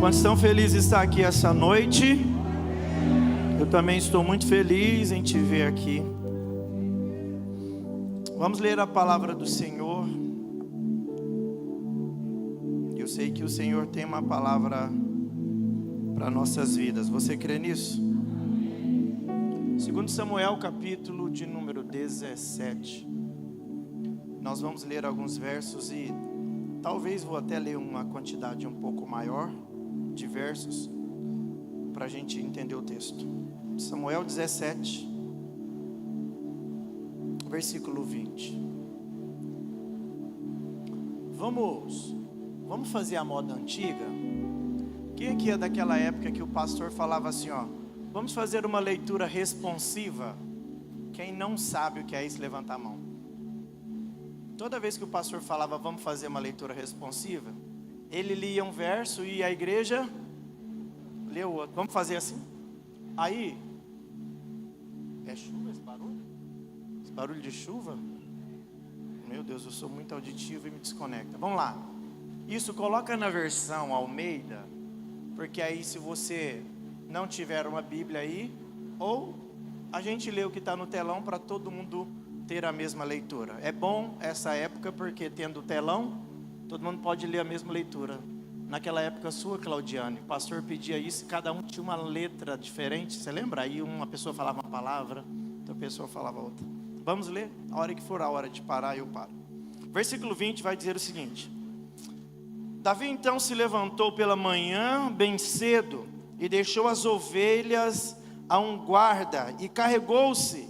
Quantos estão felizes de estar aqui essa noite? Eu também estou muito feliz em te ver aqui. Vamos ler a palavra do Senhor. Eu sei que o Senhor tem uma palavra para nossas vidas. Você crê nisso? 2 Samuel, capítulo de número 17. Nós vamos ler alguns versos e talvez vou até ler uma quantidade um pouco maior de versos para a gente entender o texto. Samuel 17, versículo 20. Vamos fazer a moda antiga. Quem aqui é daquela época que o pastor falava assim, ó, vamos fazer uma leitura responsiva? Quem não sabe o que é isso, levanta a mão. Toda vez que o pastor falava, vamos fazer uma leitura responsiva, ele lia um verso e a igreja leu o outro. Vamos fazer assim? Aí, é chuva esse barulho? Esse barulho de chuva? Meu Deus, eu sou muito auditivo e me desconecta. Vamos lá. Isso, coloca na versão Almeida, porque aí se você não tiver uma Bíblia aí, ou a gente lê o que está no telão para todo mundo ter a mesma leitura. É bom essa época porque tendo o telão, todo mundo pode ler a mesma leitura. Naquela época sua, Claudiane, o pastor pedia isso e cada um tinha uma letra diferente. Você lembra? Aí uma pessoa falava uma palavra, outra pessoa falava outra. Vamos ler? A hora que for a hora de parar, eu paro. Versículo 20 vai dizer o seguinte: Davi então se levantou pela manhã bem cedo e deixou as ovelhas a um guarda e carregou-se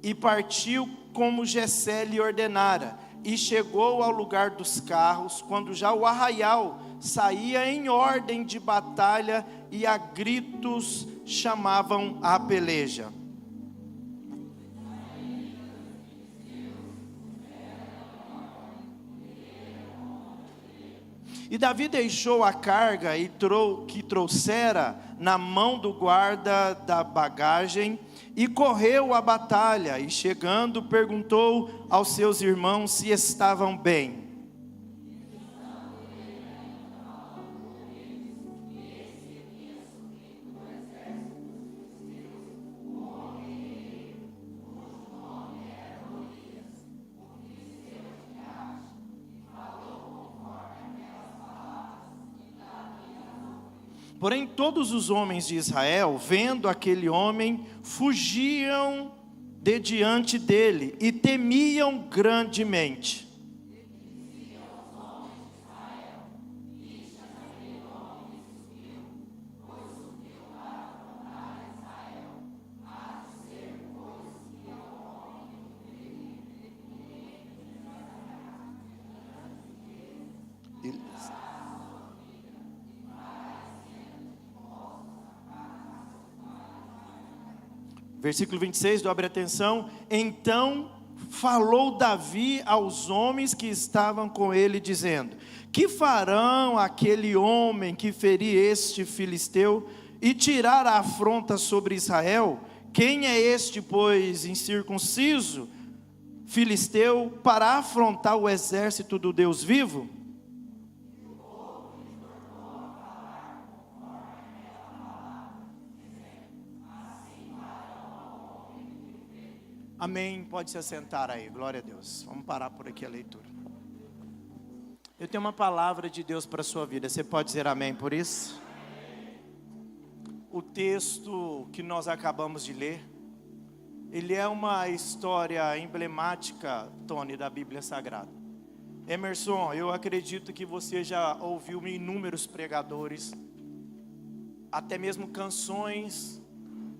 e partiu como Jessé lhe ordenara. E chegou ao lugar dos carros, quando já o arraial saía em ordem de batalha e a gritos chamavam a peleja. E Davi deixou a carga que trouxera na mão do guarda da bagagem e correu à batalha, e chegando perguntou aos seus irmãos se estavam bem. Porém todos os homens de Israel, vendo aquele homem, fugiam de diante dele e temiam grandemente. Versículo 26, dobre atenção. Então falou Davi aos homens que estavam com ele, dizendo: que farão aquele homem que ferir este filisteu e tirar a afronta sobre Israel? Quem é este, pois, incircunciso filisteu para afrontar o exército do Deus vivo? Amém, pode se assentar aí, glória a Deus. Vamos parar por aqui a leitura. Eu tenho uma palavra de Deus para a sua vida, você pode dizer amém por isso? O texto que nós acabamos de ler, ele é uma história emblemática, Tony, da Bíblia Sagrada. Emerson, eu acredito que você já ouviu inúmeros pregadores, até mesmo canções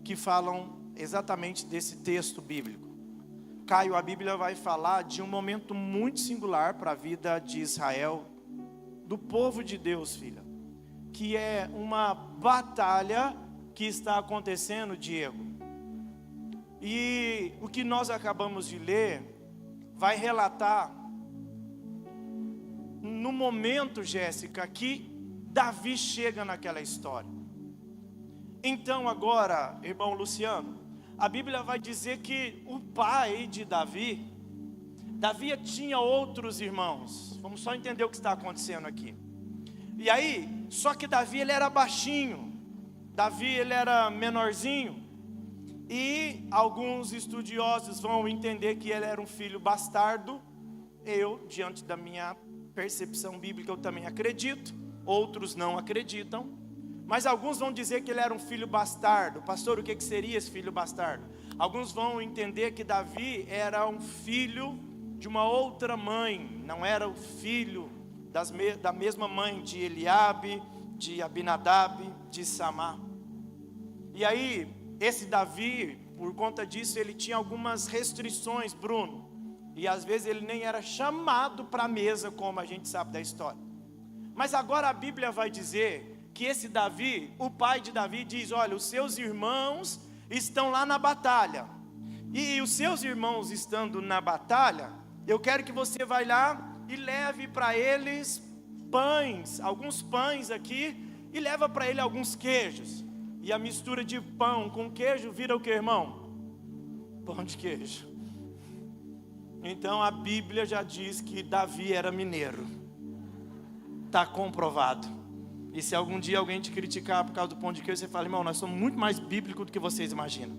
que falam exatamente desse texto bíblico. Caio, a Bíblia vai falar de um momento muito singular para a vida de Israel, do povo de Deus, filha, que é uma batalha que está acontecendo, Diego. E o que nós acabamos de ler vai relatar no momento, Jéssica, que Davi chega naquela história. Então agora, irmão Luciano, a Bíblia vai dizer que o pai de Davi tinha outros irmãos. Vamos só entender o que está acontecendo aqui. E aí, só que Davi ele era baixinho, Davi ele era menorzinho, e alguns estudiosos vão entender que ele era um filho bastardo. Eu, diante da minha percepção bíblica, eu também acredito, outros não acreditam, mas alguns vão dizer que ele era um filho bastardo. Pastor, o que seria esse filho bastardo? Alguns vão entender que Davi era um filho de uma outra mãe, não era o filho da mesma mãe de Eliabe, de Abinadab, de Samá. E aí, esse Davi, por conta disso, ele tinha algumas restrições, Bruno, e às vezes ele nem era chamado para a mesa, como a gente sabe da história. Mas agora a Bíblia vai dizer que esse Davi, o pai de Davi, diz: olha, os seus irmãos estão lá na batalha, e os seus irmãos estando na batalha, eu quero que você vá lá e leve para eles pães, alguns pães aqui, e leva para ele alguns queijos. E a mistura de pão com queijo vira o que, irmão? Pão de queijo. Então a Bíblia já diz que Davi era mineiro. Está comprovado. E se algum dia alguém te criticar por causa do pão de queijo, você fala: irmão, nós somos muito mais bíblicos do que vocês imaginam.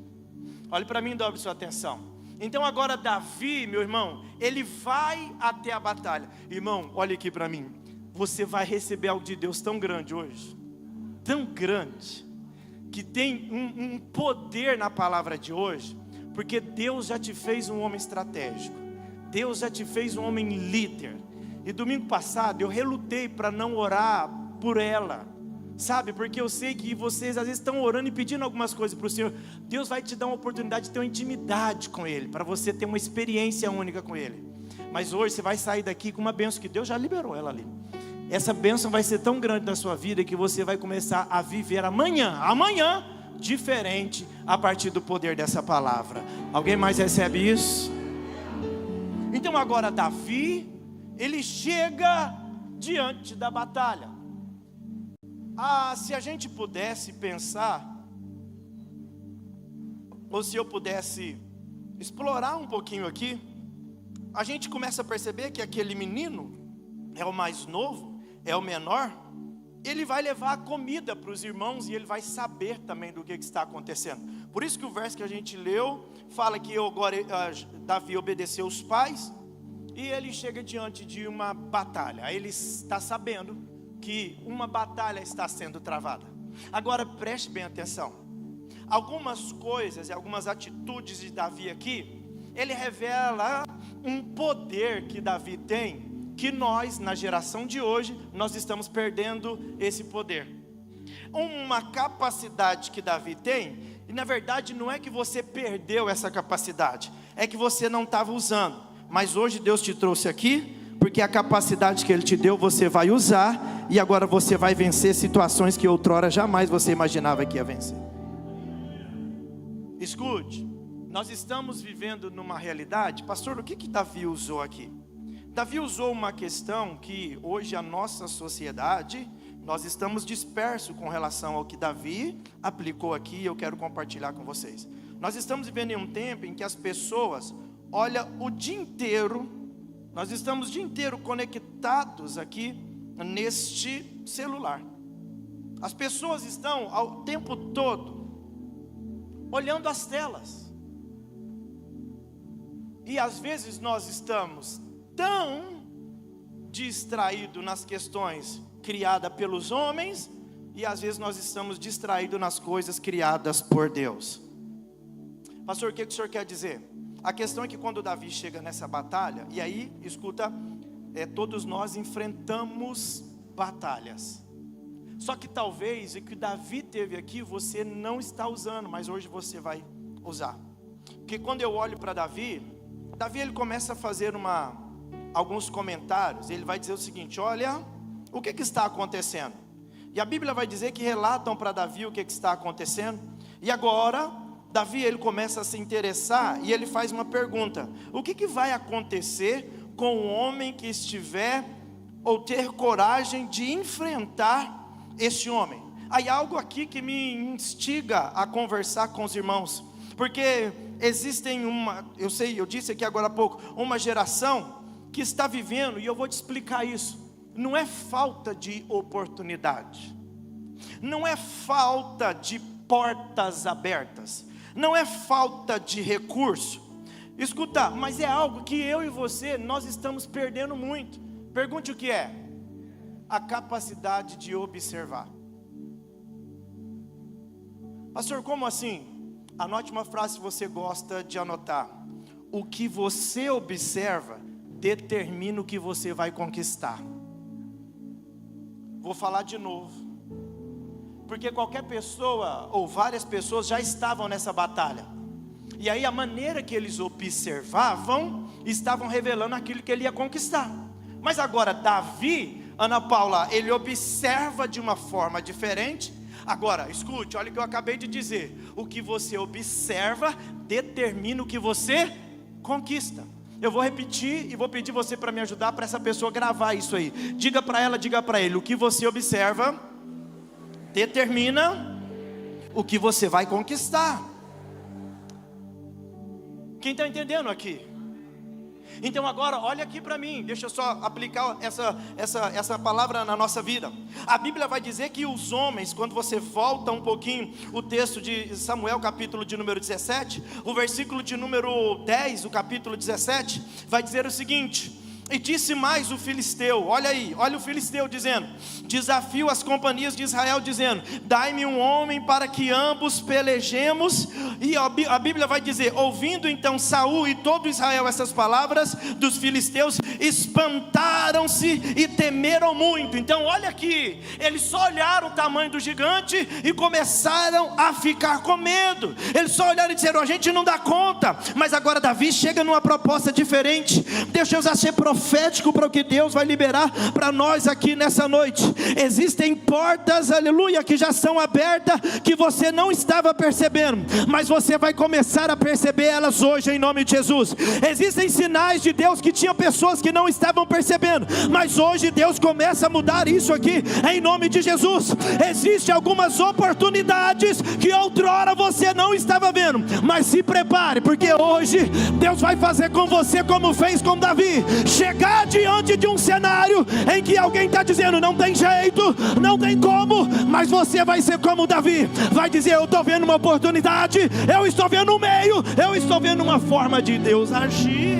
Olhe para mim e dobre sua atenção. Então agora Davi, meu irmão, ele vai até a batalha. Irmão, olha aqui para mim. Você vai receber algo de Deus tão grande hoje. Tão grande. Que tem um poder na palavra de hoje. Porque Deus já te fez um homem estratégico. Deus já te fez um homem líder. E domingo passado eu relutei para não orar por ela. Sabe, porque eu sei que vocês às vezes estão orando e pedindo algumas coisas para o Senhor. Deus vai te dar uma oportunidade de ter uma intimidade com Ele, para você ter uma experiência única com Ele. Mas hoje você vai sair daqui com uma bênção que Deus já liberou ela ali. Essa bênção vai ser tão grande na sua vida que você vai começar a viver amanhã diferente a partir do poder dessa palavra. Alguém mais recebe isso? Então agora Davi, ele chega diante da batalha. Se a gente pudesse pensar, ou se eu pudesse explorar um pouquinho aqui, a gente começa a perceber que aquele menino é o mais novo, é o menor. Ele vai levar a comida para os irmãos e ele vai saber também do que está acontecendo. Por isso que o verso que a gente leu fala que agora Davi obedeceu os pais e ele chega diante de uma batalha. Aí ele está sabendo que uma batalha está sendo travada. Agora preste bem atenção. Algumas coisas e algumas atitudes de Davi aqui, ele revela um poder que Davi tem, que nós, na geração de hoje, nós estamos perdendo esse poder. Uma capacidade que Davi tem, e na verdade não é que você perdeu essa capacidade, é que você não estava usando. Mas hoje Deus te trouxe aqui, porque a capacidade que Ele te deu, você vai usar, e agora você vai vencer situações que outrora jamais você imaginava que ia vencer. Escute, nós estamos vivendo numa realidade, pastor, o que Davi usou aqui? Davi usou uma questão que hoje a nossa sociedade, nós estamos dispersos com relação ao que Davi aplicou aqui, e eu quero compartilhar com vocês. Nós estamos vivendo em um tempo em que as pessoas olham o dia inteiro, nós estamos o dia inteiro conectados aqui neste celular. As pessoas estão ao tempo todo olhando as telas. E às vezes nós estamos tão distraídos nas questões criadas pelos homens, e às vezes nós estamos distraídos nas coisas criadas por Deus. Pastor, o que o senhor quer dizer? A questão é que quando Davi chega nessa batalha, e aí, escuta, todos nós enfrentamos batalhas. Só que talvez o que Davi teve aqui, você não está usando, mas hoje você vai usar. Porque quando eu olho para Davi ele começa a fazer alguns comentários. Ele vai dizer o seguinte: olha, o que está acontecendo? E a Bíblia vai dizer que relatam para Davi o que está acontecendo. E agora Davi, ele começa a se interessar e ele faz uma pergunta: o que vai acontecer com o homem que estiver ou ter coragem de enfrentar esse homem? Aí algo aqui que me instiga a conversar com os irmãos, porque existem eu disse aqui agora há pouco, uma geração que está vivendo, e eu vou te explicar isso. não é falta de oportunidade, não é falta de portas abertas, não é falta de recurso. Escuta, mas é algo que eu e você, nós estamos perdendo muito. Pergunte o que é? A capacidade de observar. Pastor, como assim? Anote uma frase se você gosta de anotar. O que você observa determina o que você vai conquistar. Vou falar de novo, porque qualquer pessoa ou várias pessoas já estavam nessa batalha, e aí a maneira que eles observavam estavam revelando aquilo que ele ia conquistar. Mas agora Davi, Ana Paula, ele observa de uma forma diferente. Agora, escute, olha o que eu acabei de dizer. O que você observa determina o que você conquista. Eu vou repetir e vou pedir você para me ajudar, para essa pessoa gravar isso aí. Diga para ela, diga para ele. O que você observa determina o que você vai conquistar. Quem está entendendo aqui? Então agora, olha aqui para mim, deixa eu só aplicar essa palavra na nossa vida. A Bíblia vai dizer que os homens, quando você volta um pouquinho o texto de Samuel, capítulo de número 17, o versículo de número 10, o capítulo 17, vai dizer o seguinte: e disse mais o filisteu, olha aí, olha o filisteu dizendo, desafio as companhias de Israel dizendo, dai-me um homem para que ambos pelejemos. E a Bíblia vai dizer, ouvindo então Saul e todo Israel essas palavras dos filisteus, espantaram-se e temeram muito. Então olha aqui, eles só olharam o tamanho do gigante e começaram a ficar com medo. Eles só olharam e disseram, a gente não dá conta. Mas agora Davi chega numa proposta diferente. Deixa eu usar ser profético para o que Deus vai liberar para nós aqui nessa noite. Existem portas, aleluia, que já são abertas, que você não estava percebendo, mas você vai começar a perceber elas hoje em nome de Jesus. Existem sinais de Deus que tinham pessoas que não estavam percebendo, mas hoje Deus começa a mudar isso aqui em nome de Jesus. Existem algumas oportunidades que outrora você não estava vendo, mas se prepare, porque hoje Deus vai fazer com você como fez com Davi. Chegar diante de um cenário em que alguém está dizendo, não tem jeito, não tem como, mas você vai ser como Davi, vai dizer, eu estou vendo uma oportunidade, eu estou vendo um meio, eu estou vendo uma forma de Deus agir.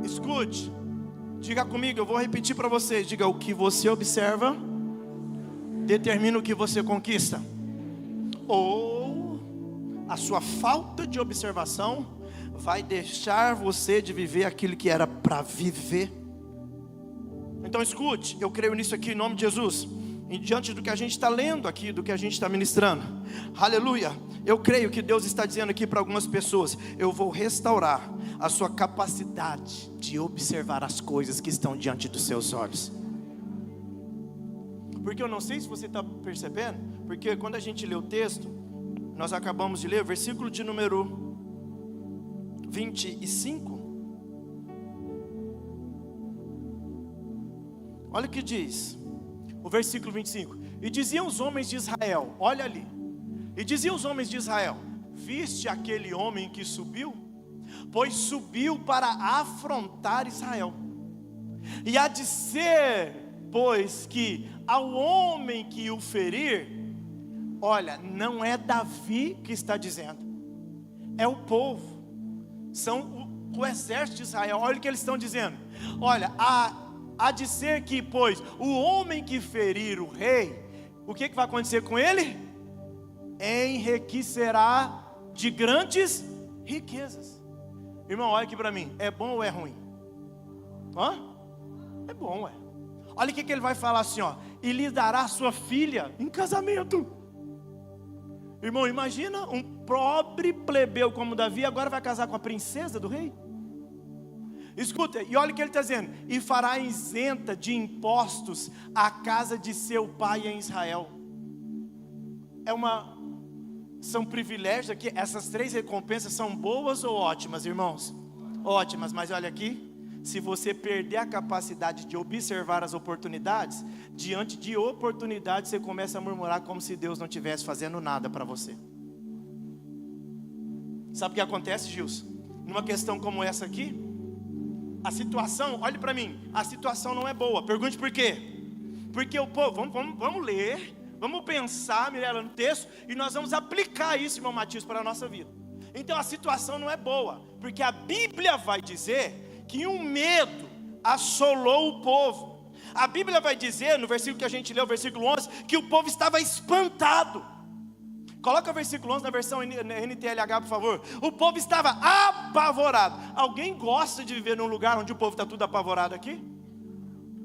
Escute, diga comigo, eu vou repetir para vocês, diga, o que você observa determina o que você conquista, ou a sua falta de observação vai deixar você de viver aquilo que era para viver. Então escute, eu creio nisso aqui em nome de Jesus. E diante do que a gente está lendo aqui, do que a gente está ministrando, aleluia, eu creio que Deus está dizendo aqui para algumas pessoas, eu vou restaurar a sua capacidade de observar as coisas que estão diante dos seus olhos. Porque eu não sei se você está percebendo, porque quando a gente lê o texto, nós acabamos de ler, versículo de número 25, olha o que diz, o versículo 25, e diziam os homens de Israel, olha ali, e diziam os homens de Israel, viste aquele homem que subiu? Pois subiu para afrontar Israel, e há de ser, pois, que ao homem que o ferir, olha, não é Davi que está dizendo, é o povo, são o exército de Israel. Olha o que eles estão dizendo, olha, há de ser que, pois, o homem que ferir o rei, o que vai acontecer com ele? Enriquecerá de grandes riquezas. Irmão, olha aqui para mim, é bom ou é ruim? É bom, ué. Olha o que ele vai falar assim, ó, e lhe dará sua filha em casamento. Irmão, imagina um pobre plebeu como Davi, agora vai casar com a princesa do rei? Escuta, e olha o que ele está dizendo, e fará isenta de impostos a casa de seu pai em Israel. São privilégios aqui, essas três recompensas são boas ou ótimas, irmãos? Ótimas, mas olha aqui, se você perder a capacidade de observar as oportunidades, diante de oportunidades você começa a murmurar como se Deus não estivesse fazendo nada para você. Sabe o que acontece, Gilson? Numa questão como essa aqui, A situação, olhe para mim, a situação não é boa. Pergunte por quê? Porque o povo, vamos ler, vamos pensar, Mirela, no texto, e nós vamos aplicar isso, irmão Matias, para a nossa vida. Então a situação não é boa, porque a Bíblia vai dizer que um medo assolou o povo. A Bíblia vai dizer, no versículo que a gente leu, versículo 11, que o povo estava espantado. Coloca o versículo 11 na versão NTLH, por favor. O povo estava apavorado. Alguém gosta de viver num lugar onde o povo está tudo apavorado aqui?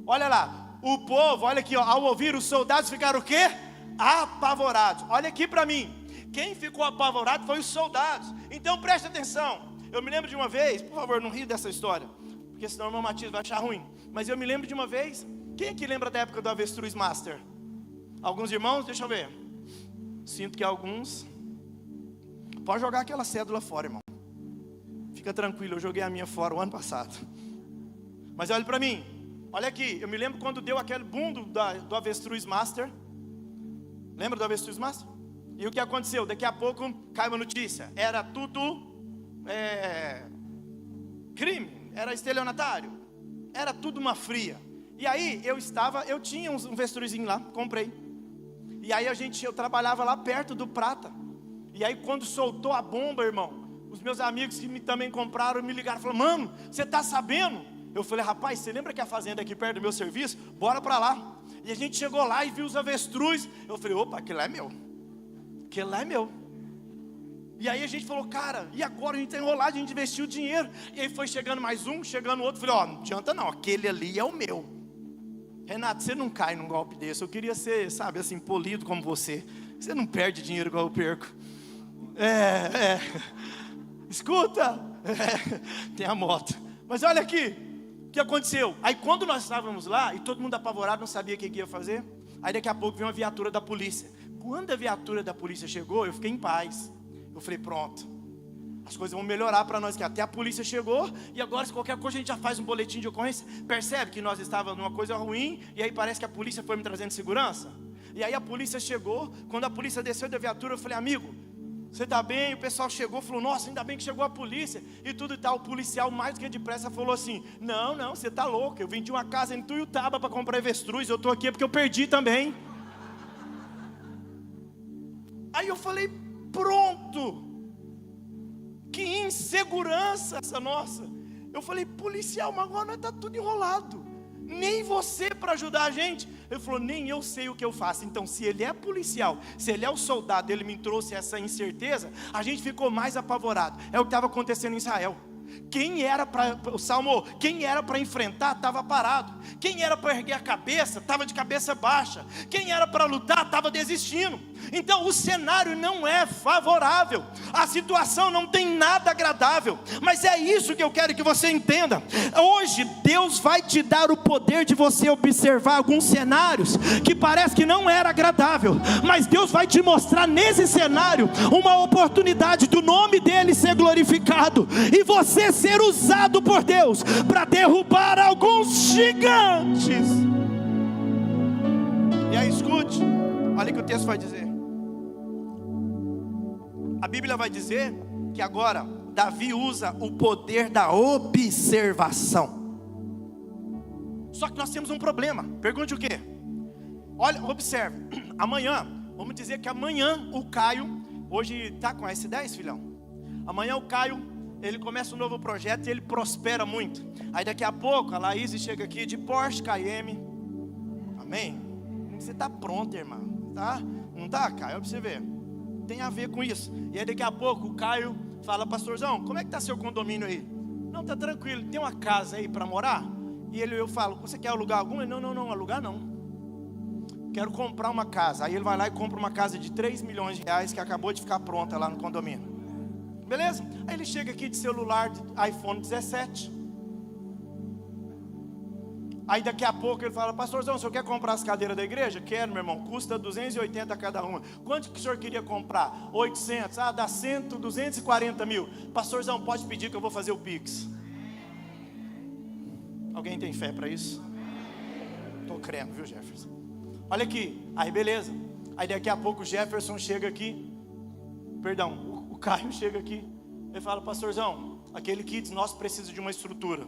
Olha lá, o povo, olha aqui, ó, ao ouvir os soldados ficaram o quê? Apavorados. Olha aqui para mim, quem ficou apavorado foi os soldados. Então preste atenção. Eu me lembro de uma vez, por favor, não ri dessa história, porque senão o irmão Matias vai achar ruim. Mas eu me lembro de uma vez, quem aqui lembra da época do Avestruz Master? Alguns irmãos? Deixa eu ver. Sinto que alguns. Pode jogar aquela cédula fora, irmão. Fica tranquilo, eu joguei a minha fora o ano passado. Mas olha para mim, olha aqui, eu me lembro quando deu aquele boom do Avestruz Master. Lembra do Avestruz Master? E o que aconteceu? Daqui a pouco cai uma notícia. Era tudo crime, era estelionatário, era tudo uma fria. E aí eu tinha um avestruzinho lá, comprei. E aí eu trabalhava lá perto do Prata. E aí quando soltou a bomba, irmão, os meus amigos que também compraram me ligaram e falaram: mano, você está sabendo? Eu falei: rapaz, você lembra que a fazenda é aqui perto do meu serviço? Bora para lá. E a gente chegou lá e viu os avestruz. Eu falei: opa, aquele lá é meu. Aquele lá é meu. E aí a gente falou: cara, e agora? A gente está enrolado, a gente investiu dinheiro. E aí foi chegando mais um, chegando outro. Eu falei: ó, não adianta não, aquele ali é o meu. Renato, você não cai num golpe desse. Eu queria ser, sabe, assim, polido como você. Você não perde dinheiro igual eu perco. Escuta, tem a moto. Mas olha aqui, o que aconteceu? Aí quando nós estávamos lá, e todo mundo apavorado, não sabia o que ia fazer. Aí daqui a pouco veio uma viatura da polícia. Quando a viatura da polícia chegou, eu fiquei em paz. Eu falei: pronto, as coisas vão melhorar para nós, que até a polícia chegou. E agora, se qualquer coisa, a gente já faz um boletim de ocorrência. Percebe que nós estávamos numa coisa ruim, e aí parece que a polícia foi me trazendo segurança. E aí a polícia chegou. Quando a polícia desceu da viatura, eu falei: amigo, você está bem? O pessoal chegou, falou: nossa, ainda bem que chegou a polícia e tudo e tal. O policial, mais do que depressa, falou assim: não, você está louco, eu vendi uma casa em Tuiutaba para comprar avestruz, eu estou aqui porque eu perdi também. Aí eu falei: pronto. Que insegurança essa nossa. Eu falei: policial, mas agora nós está tudo enrolado. Nem você para ajudar a gente. Ele falou: nem eu sei o que eu faço. Então se ele é policial, se ele é o soldado, ele me trouxe essa incerteza, a gente ficou mais apavorado. É o que estava acontecendo em Israel. Quem era para, o Salmo, quem era para enfrentar estava parado. Quem era para erguer a cabeça estava de cabeça baixa. Quem era para lutar estava desistindo. Então o cenário não é favorável, a situação não tem nada agradável. Mas é isso que eu quero que você entenda. Hoje Deus vai te dar o poder de você observar alguns cenários que parece que não era agradável, mas Deus vai te mostrar nesse cenário uma oportunidade do nome dele ser glorificado e você ser usado por Deus para derrubar alguns gigantes. E aí escute, olha o que o texto vai dizer. A Bíblia vai dizer que agora Davi usa o poder da observação. Só que nós temos um problema. Pergunte o quê? Olha, observe. Amanhã, vamos dizer que amanhã o Caio, hoje está com a S10, filhão? Amanhã o Caio, ele começa um novo projeto e ele prospera muito. Aí daqui a pouco a Laís chega aqui de Porsche Cayenne. Amém? Você está pronto, irmã? Tá? Não está, Caio? Olha para você ver. Tem a ver com isso. E aí daqui a pouco o Caio fala: pastorzão, como é que está seu condomínio aí? Não, tá tranquilo, tem uma casa aí para morar? E eu falo: você quer alugar alguma? Não, alugar não. Quero comprar uma casa. Aí ele vai lá e compra uma casa de 3 milhões de reais que acabou de ficar pronta lá no condomínio. Beleza? Aí ele chega aqui de celular, de iPhone 17. Aí daqui a pouco ele fala: pastorzão, o senhor quer comprar as cadeiras da igreja? Quero, meu irmão, custa 280 cada uma. Quanto que o senhor queria comprar? 800, dá 240 mil. Pastorzão, pode pedir que eu vou fazer o Pix. Alguém tem fé para isso? Estou crendo, viu, Jefferson? Olha aqui, aí beleza. Aí daqui a pouco o Jefferson chega aqui, perdão, o Caio chega aqui. Ele fala: pastorzão, aquele kit nosso precisa de uma estrutura.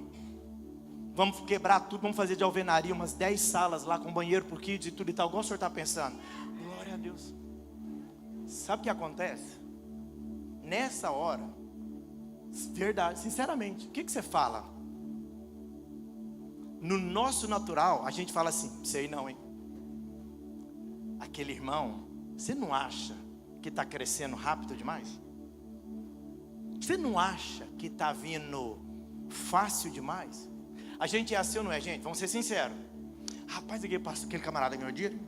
Vamos quebrar tudo, vamos fazer de alvenaria umas 10 salas lá com banheiro por kids e tudo e tal, igual o senhor está pensando. Glória a Deus. Sabe o que acontece? Nessa hora, verdade, sinceramente, o que você fala? No nosso natural, a gente fala assim, sei não, hein? Aquele irmão, você não acha que está crescendo rápido demais? Você não acha que está vindo fácil demais? A gente é assim ou não é, gente? Vamos ser sinceros. Rapaz, aquele camarada ganhou dinheiro.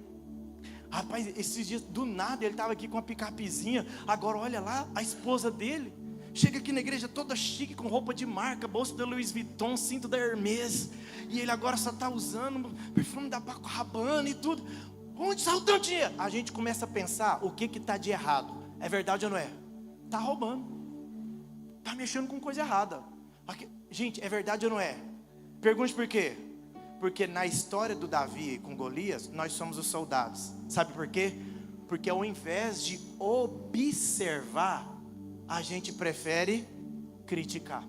Rapaz, esses dias, do nada, ele estava aqui com uma picapezinha. Agora olha lá, a esposa dele chega aqui na igreja toda chique, com roupa de marca, bolsa da Louis Vuitton, cinto da Hermès. E ele agora só está usando perfume da Paco Rabanne e tudo. Onde saiu tanto dinheiro? A gente começa a pensar o que está de errado. É verdade ou não é? Está roubando. Está mexendo com coisa errada. Gente, é verdade ou não é? Pergunte por quê? Porque na história do Davi com Golias, nós somos os soldados. Sabe por quê? Porque ao invés de observar, a gente prefere criticar.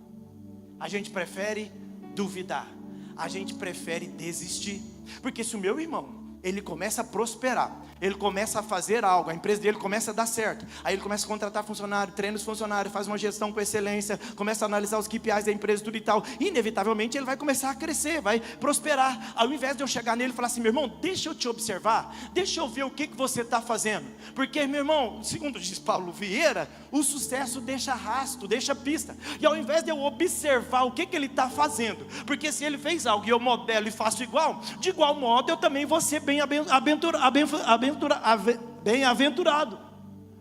A gente prefere duvidar. A gente prefere desistir. Porque se o meu irmão, ele começa a prosperar, ele começa a fazer algo, a empresa dele começa a dar certo, aí ele começa a contratar funcionário, treina os funcionários, faz uma gestão com excelência, começa a analisar os KPIs da empresa, tudo e tal, inevitavelmente ele vai começar a crescer, vai prosperar. Ao invés de eu chegar nele e falar assim, meu irmão, deixa eu te observar, deixa eu ver o que você está fazendo, porque meu irmão, segundo diz Paulo Vieira, o sucesso deixa rastro, deixa pista, e ao invés de eu observar o que ele está fazendo, porque se ele fez algo e eu modelo e faço igual, de igual modo eu também vou ser bem-aventurado.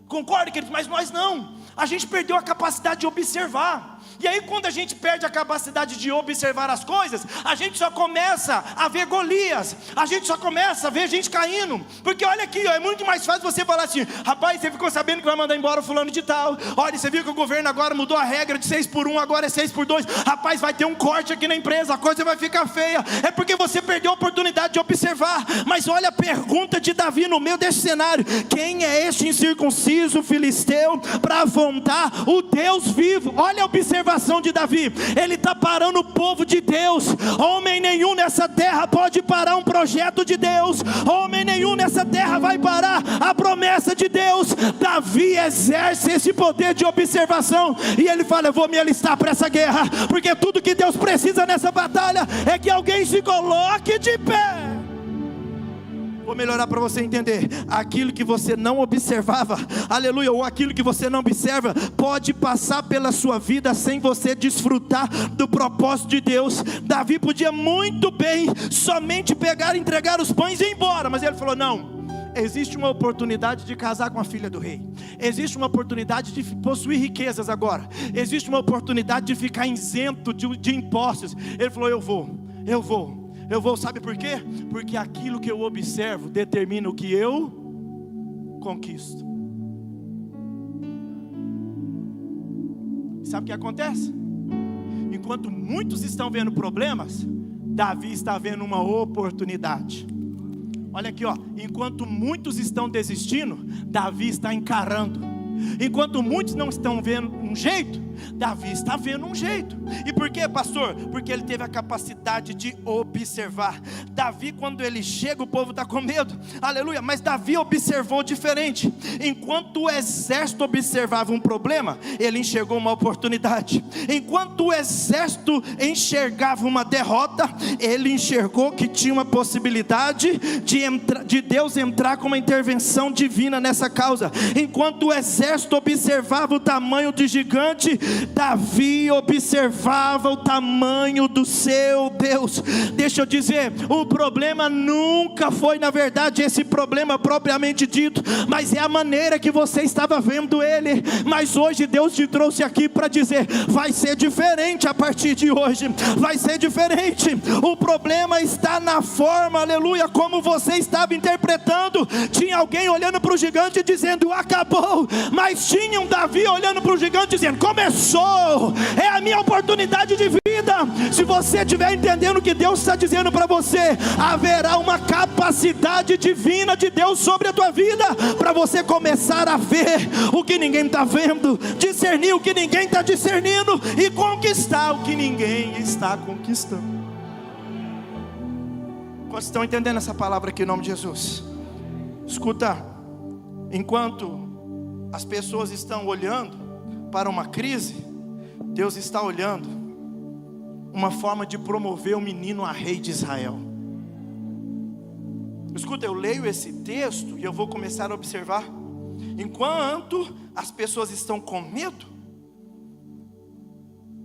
Concorda, queridos? Mas nós não. A gente perdeu a capacidade de observar. E aí quando a gente perde a capacidade de observar as coisas, a gente só começa a ver Golias, a gente só começa a ver gente caindo. Porque olha aqui, é muito mais fácil você falar assim, rapaz, você ficou sabendo que vai mandar embora o fulano de tal, olha, você viu que o governo agora mudou a regra de 6x1, agora é 6x2, rapaz, vai ter um corte aqui na empresa, a coisa vai ficar feia. É porque você perdeu a oportunidade de observar. Mas olha a pergunta de Davi no meio desse cenário: quem é este incircunciso filisteu para afrontar o Deus vivo? Olha a observação de Davi, ele está parando o povo de Deus. Homem nenhum nessa terra pode parar um projeto de Deus, homem nenhum nessa terra vai parar a promessa de Deus. Davi exerce esse poder de observação, e ele fala, eu vou me alistar para essa guerra, porque tudo que Deus precisa nessa batalha é que alguém se coloque de pé. Vou melhorar para você entender. Aquilo que você não observava, aleluia, ou aquilo que você não observa, pode passar pela sua vida sem você desfrutar do propósito de Deus. Davi podia muito bem somente pegar, entregar os pães e ir embora, mas ele falou, não, existe uma oportunidade de casar com a filha do rei, existe uma oportunidade de possuir riquezas agora, existe uma oportunidade de ficar isento de impostos. Ele falou, eu vou, sabe por quê? Porque aquilo que eu observo determina o que eu conquisto. Sabe o que acontece? Enquanto muitos estão vendo problemas, Davi está vendo uma oportunidade. Olha aqui, ó. Enquanto muitos estão desistindo, Davi está encarando. Enquanto muitos não estão vendo um jeito, Davi está vendo um jeito. E por quê, pastor? Porque ele teve a capacidade de observar. Davi, quando ele chega, o povo está com medo, aleluia, mas Davi observou diferente. Enquanto o exército observava um problema, ele enxergou uma oportunidade. Enquanto o exército enxergava uma derrota, ele enxergou que tinha uma possibilidade de Deus entrar com uma intervenção divina nessa causa. Enquanto o exército observava o tamanho de gigante, Davi observava o tamanho do seu Deus. Deixa eu dizer, o problema nunca foi, na verdade, esse problema propriamente dito, mas é a maneira que você estava vendo ele. Mas hoje Deus te trouxe aqui para dizer, vai ser diferente a partir de hoje, vai ser diferente. O problema está na forma, aleluia, como você estava interpretando. Tinha alguém olhando para o gigante dizendo, acabou, mas tinha um Davi olhando para o gigante dizendo, começou, é a minha oportunidade de vida. Se você estiver entendendo o que Deus está dizendo para você, haverá uma capacidade divina de Deus sobre a tua vida, para você começar a ver o que ninguém está vendo, discernir o que ninguém está discernindo, e conquistar o que ninguém está conquistando. Quantos estão entendendo essa palavra aqui em nome de Jesus? Escuta, enquanto as pessoas estão olhando para uma crise, Deus está olhando uma forma de promover o menino a rei de Israel. Escuta, eu leio esse texto e eu vou começar a observar. Enquanto as pessoas estão com medo,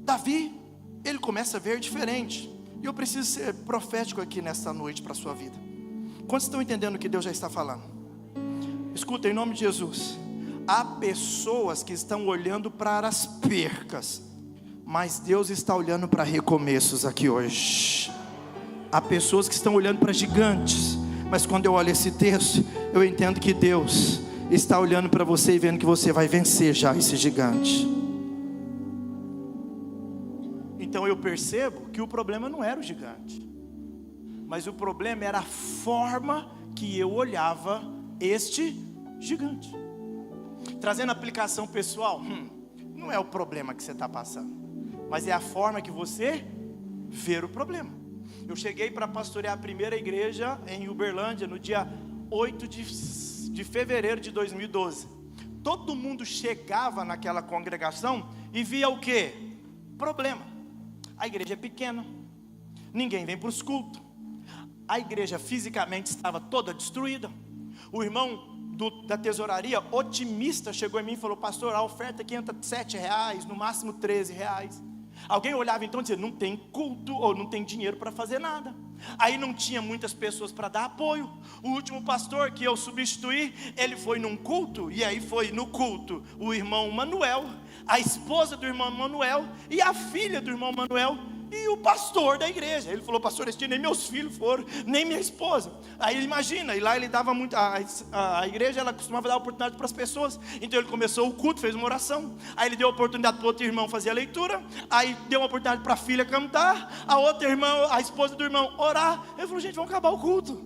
Davi, ele começa a ver diferente. E eu preciso ser profético aqui nesta noite para a sua vida. Quantos estão entendendo o que Deus já está falando? Escuta, em nome de Jesus. Há pessoas que estão olhando para as percas, mas Deus está olhando para recomeços aqui hoje. Há pessoas que estão olhando para gigantes, mas quando eu olho esse texto, eu entendo que Deus está olhando para você e vendo que você vai vencer já esse gigante. Então eu percebo que o problema não era o gigante, mas o problema era a forma que eu olhava este gigante. Trazendo aplicação pessoal, não é o problema que você está passando, mas é a forma que você vê o problema. Eu cheguei para pastorear a primeira igreja em Uberlândia no dia 8 de fevereiro de 2012. Todo mundo chegava naquela congregação e via o quê? Problema. A igreja é pequena, ninguém vem para os cultos, a igreja fisicamente estava toda destruída. O irmão da tesouraria, otimista, chegou em mim e falou: pastor, a oferta aqui entra R$7, no máximo R$13. Alguém olhava então e dizia: não tem culto, ou não tem dinheiro para fazer nada. Aí não tinha muitas pessoas para dar apoio. O último pastor que eu substituí, ele foi num culto, e aí foi no culto o irmão Manuel, a esposa do irmão Manuel e a filha do irmão Manuel e o pastor da igreja. Ele falou: pastor, esse dia nem meus filhos foram, nem minha esposa. Aí ele imagina, e lá ele dava muito, a igreja ela costumava dar oportunidade para as pessoas. Então ele começou o culto, fez uma oração. Aí ele deu a oportunidade para o outro irmão fazer a leitura. Aí deu uma oportunidade para a filha cantar, a outra irmã, a esposa do irmão orar. Ele falou: gente, vamos acabar o culto.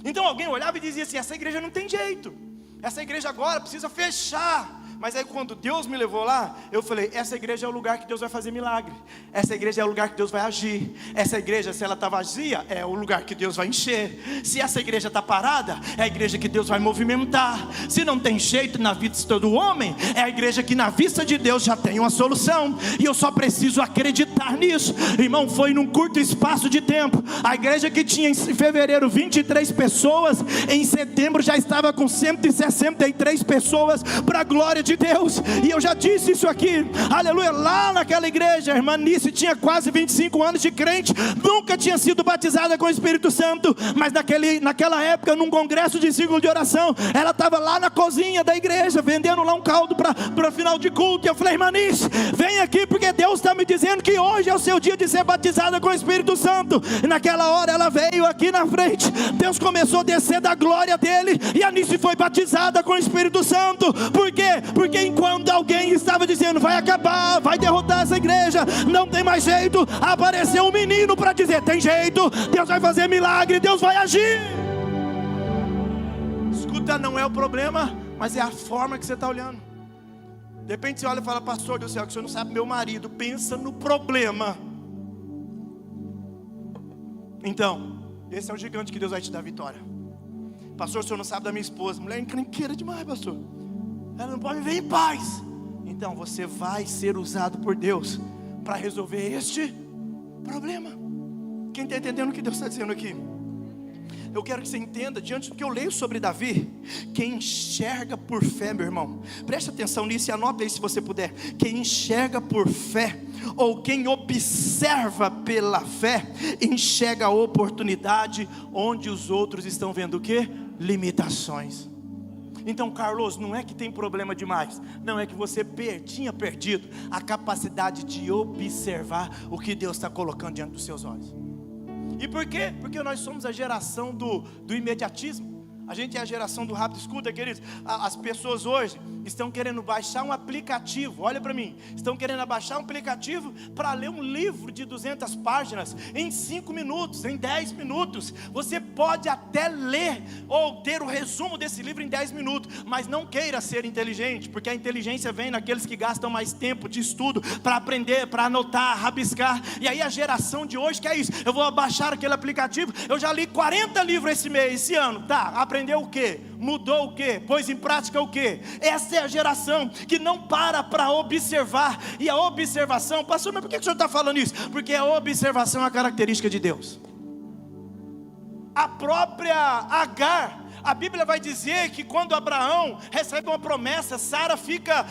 Então alguém olhava e dizia assim: essa igreja não tem jeito, essa igreja agora precisa fechar. Mas aí quando Deus me levou lá, eu falei: essa igreja é o lugar que Deus vai fazer milagre. Essa igreja é o lugar que Deus vai agir. Essa igreja, se ela está vazia, é o lugar que Deus vai encher. Se essa igreja está parada, é a igreja que Deus vai movimentar. Se não tem jeito na vista do homem, é a igreja que na vista de Deus já tem uma solução. E eu só preciso acreditar nisso. Irmão, foi num curto espaço de tempo. A igreja que tinha em fevereiro 23 pessoas, em setembro já estava com 163 pessoas, para a glória de Deus. E eu já disse isso aqui, aleluia. Lá naquela igreja, a irmã Nice tinha quase 25 anos de crente, nunca tinha sido batizada com o Espírito Santo, mas naquela época, num congresso de círculo de oração, ela estava lá na cozinha da igreja, vendendo lá um caldo para final de culto. E eu falei: irmã Nice, vem aqui, porque Deus está me dizendo que hoje é o seu dia de ser batizada com o Espírito Santo. E naquela hora ela veio aqui na frente, Deus começou a descer da glória dele, e a Nice foi batizada com o Espírito Santo. Por quê? Porque enquanto alguém estava dizendo: vai acabar, vai derrotar essa igreja, não tem mais jeito, apareceu um menino para dizer: tem jeito, Deus vai fazer milagre, Deus vai agir. Escuta, não é o problema, mas é a forma que você está olhando. De repente você olha e fala: pastor do céu, que o senhor não sabe meu marido. Pensa no problema. Então, esse é o gigante que Deus vai te dar vitória. Pastor, o senhor não sabe da minha esposa. Mulher encrenqueira demais, pastor, ela não pode viver em paz. Então você vai ser usado por Deus para resolver este problema. Quem está entendendo o que Deus está dizendo aqui? Eu quero que você entenda, diante do que eu leio sobre Davi, quem enxerga por fé, meu irmão, preste atenção nisso e anota aí se você puder. Quem enxerga por fé, ou quem observa pela fé, enxerga a oportunidade onde os outros estão vendo o quê? Limitações. Então, Carlos, não é que tem problema demais, não, é que você tinha perdido a capacidade de observar o que Deus está colocando diante dos seus olhos. E por quê? Porque nós somos a geração do imediatismo. A gente é a geração do rápido. Escuta, queridos, as pessoas hoje estão querendo baixar um aplicativo, olha para mim, estão querendo baixar um aplicativo para ler um livro de 200 páginas em 5 minutos, em 10 minutos. Você pode até ler ou ter o resumo desse livro em 10 minutos, mas não queira ser inteligente, porque a inteligência vem naqueles que gastam mais tempo de estudo para aprender, para anotar, rabiscar. E aí a geração de hoje quer isso. Eu vou baixar aquele aplicativo, eu já li 40 livros esse ano. Tá, aprendeu o quê? Mudou o quê? Pôs em prática o quê? Essa é a geração que não para observar. E a observação, pastor, mas por que o senhor está falando isso? Porque a observação é uma característica de Deus. A própria Agar, a Bíblia vai dizer que quando Abraão recebe uma promessa, Sara fica,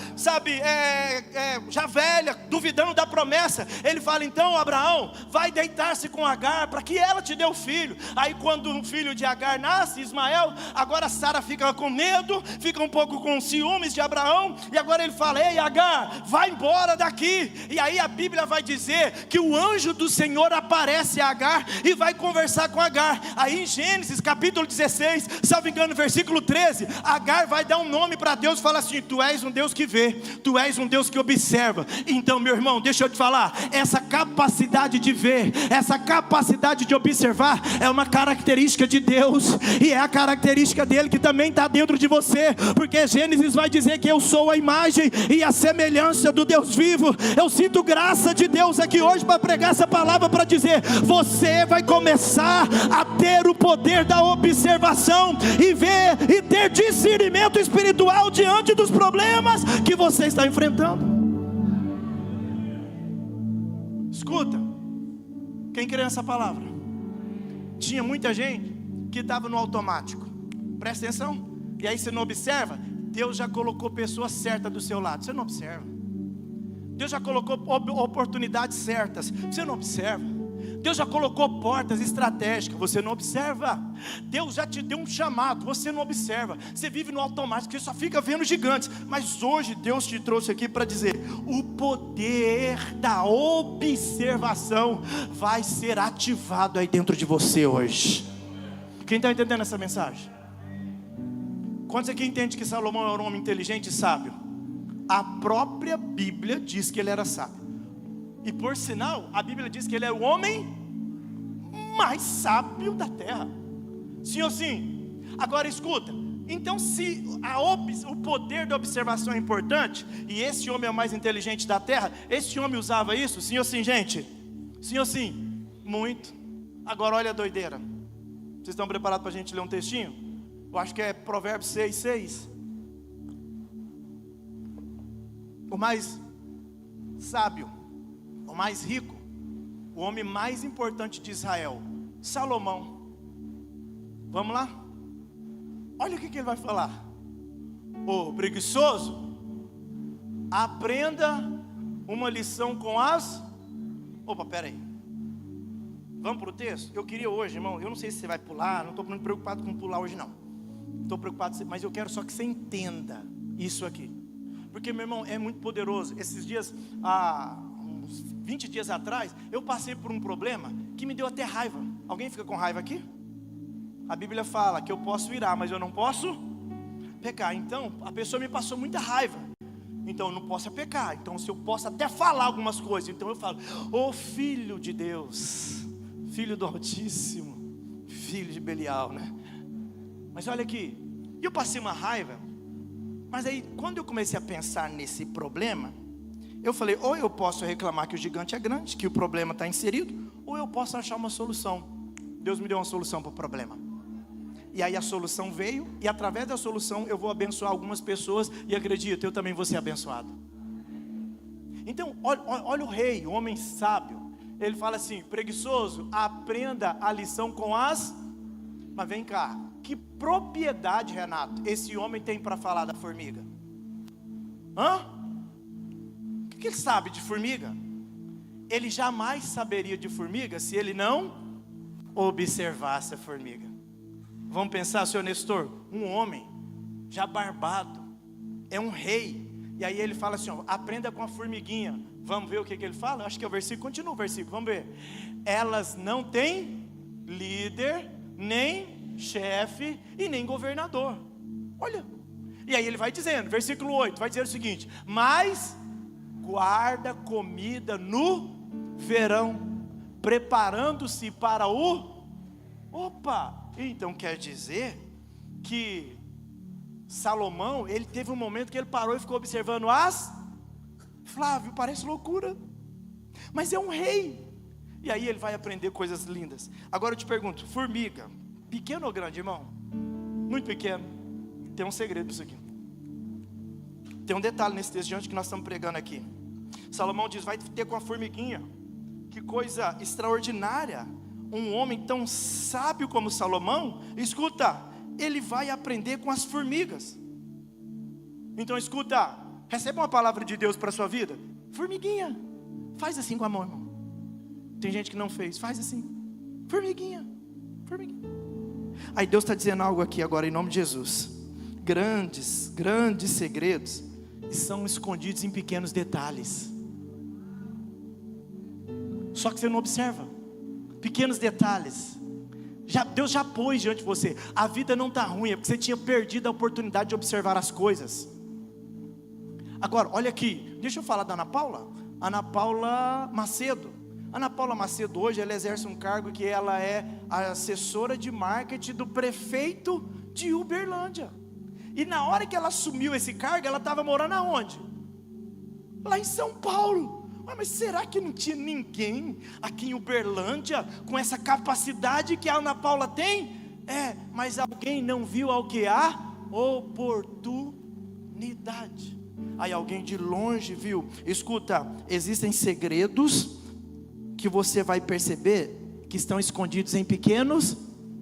já velha, duvidando da promessa. Ele fala, então Abraão, vai deitar-se com Agar, para que ela te dê o filho. Aí quando o filho de Agar nasce, Ismael, agora Sara fica com medo, fica um pouco com ciúmes de Abraão, e agora ele fala, ei Agar, vai embora daqui. E aí a Bíblia vai dizer que o anjo do Senhor aparece a Agar, e vai conversar com Agar. Aí em Gênesis capítulo 16, salvo engano, versículo 13, Agar vai dar um nome para Deus e fala assim, tu és um Deus que vê, tu és um Deus que observa. Então meu irmão, deixa eu te falar, essa capacidade de ver, essa capacidade de observar, é uma característica de Deus, e é a característica dele que também está dentro de você, porque Gênesis vai dizer que eu sou a imagem e a semelhança do Deus vivo. Eu sinto graça de Deus aqui hoje para pregar essa palavra, para dizer, você vai começar a ter o poder da observação, e ver e ter discernimento espiritual diante dos problemas que você está enfrentando. Escuta, quem crê nessa palavra? Tinha muita gente que estava no automático. Presta atenção. E aí você não observa. Deus já colocou pessoas certas do seu lado, você não observa. Deus já colocou oportunidades certas, você não observa. Deus já colocou portas estratégicas, você não observa. Deus já te deu um chamado, você não observa. Você vive no automático, você só fica vendo gigantes. Mas hoje Deus te trouxe aqui para dizer, o poder da observação vai ser ativado aí dentro de você hoje. Quem está entendendo essa mensagem? Quantos aqui entende que Salomão era um homem inteligente e sábio? A própria Bíblia diz que ele era sábio. E por sinal, a Bíblia diz que ele é o homem mais sábio da terra. Sim ou sim? Agora escuta, então se o poder da observação é importante, e esse homem é o mais inteligente da terra, esse homem usava isso? Sim ou sim, gente? Sim ou sim? Muito. Agora olha a doideira. Vocês estão preparados para a gente ler um textinho? Eu acho que é Provérbios 6:6. O mais sábio, o mais rico, o homem mais importante de Israel, Salomão. Vamos lá? Olha o que ele vai falar. Ô preguiçoso, aprenda uma lição com as... Opa, peraí. Vamos para o texto? Eu queria hoje, irmão, eu não sei se você vai pular, não estou muito preocupado com pular hoje não. Estou preocupado, mas eu quero só que você entenda isso aqui. Porque, meu irmão, é muito poderoso. Esses dias, uns 20 dias atrás, eu passei por um problema que me deu até raiva. Alguém fica com raiva aqui? A Bíblia fala que eu posso irar, mas eu não posso pecar. Então, a pessoa me passou muita raiva. Então, eu não posso pecar. Então, se eu posso até falar algumas coisas, então eu falo, ô Filho de Deus, Filho do Altíssimo, Filho de Belial, né? Mas olha aqui, eu passei uma raiva. Mas aí, quando eu comecei a pensar nesse problema, eu falei, ou eu posso reclamar que o gigante é grande, que o problema está inserido, ou eu posso achar uma solução. Deus me deu uma solução para o problema. E aí a solução veio, e através da solução eu vou abençoar algumas pessoas, e acredito, eu também vou ser abençoado. Então, olha o rei, o homem sábio, ele fala assim, preguiçoso, aprenda a lição com as... Mas vem cá, que propriedade, Renato, esse homem tem para falar da formiga? O que ele sabe de formiga? Ele jamais saberia de formiga se ele não observasse a formiga. Vamos pensar, senhor Nestor, um homem já barbado, é um rei, e aí ele fala assim, ó, aprenda com a formiguinha. Vamos ver o que ele fala? Acho que é o versículo, continua o versículo, vamos ver. Elas não têm líder, nem chefe e nem governador. Olha, e aí ele vai dizendo, versículo 8, vai dizer o seguinte, mas guarda comida no verão, preparando-se para o... Opa, então quer dizer que Salomão, ele teve um momento que ele parou e ficou observando Flávio, parece loucura, mas é um rei. E aí ele vai aprender coisas lindas. Agora eu te pergunto, formiga, pequeno ou grande, irmão? Muito pequeno. Tem um segredo para isso aqui. Tem um detalhe nesse texto diante que nós estamos pregando aqui. Salomão diz, vai ter com a formiguinha. Que coisa extraordinária. Um homem tão sábio como Salomão, escuta, ele vai aprender com as formigas. Então escuta, recebe uma palavra de Deus para a sua vida. Formiguinha, faz assim com a mão, irmão. Tem gente que não fez, faz assim. Formiguinha, formiguinha. Aí Deus está dizendo algo aqui agora em nome de Jesus. Grandes segredos são escondidos em pequenos detalhes. Só que você não observa. Pequenos detalhes. Deus já pôs diante de você. A vida não está ruim, é porque você tinha perdido a oportunidade de observar as coisas. Agora, olha aqui. Deixa eu falar da Ana Paula. Ana Paula Macedo. Ana Paula Macedo hoje, ela exerce um cargo que ela é a assessora de marketing do prefeito de Uberlândia. E na hora que ela assumiu esse cargo, ela estava morando aonde? Lá em São Paulo. Mas será que não tinha ninguém aqui em Uberlândia com essa capacidade que a Ana Paula tem? Mas alguém não viu ao que há oportunidade. Aí alguém de longe viu. Escuta, existem segredos que você vai perceber que estão escondidos em pequenos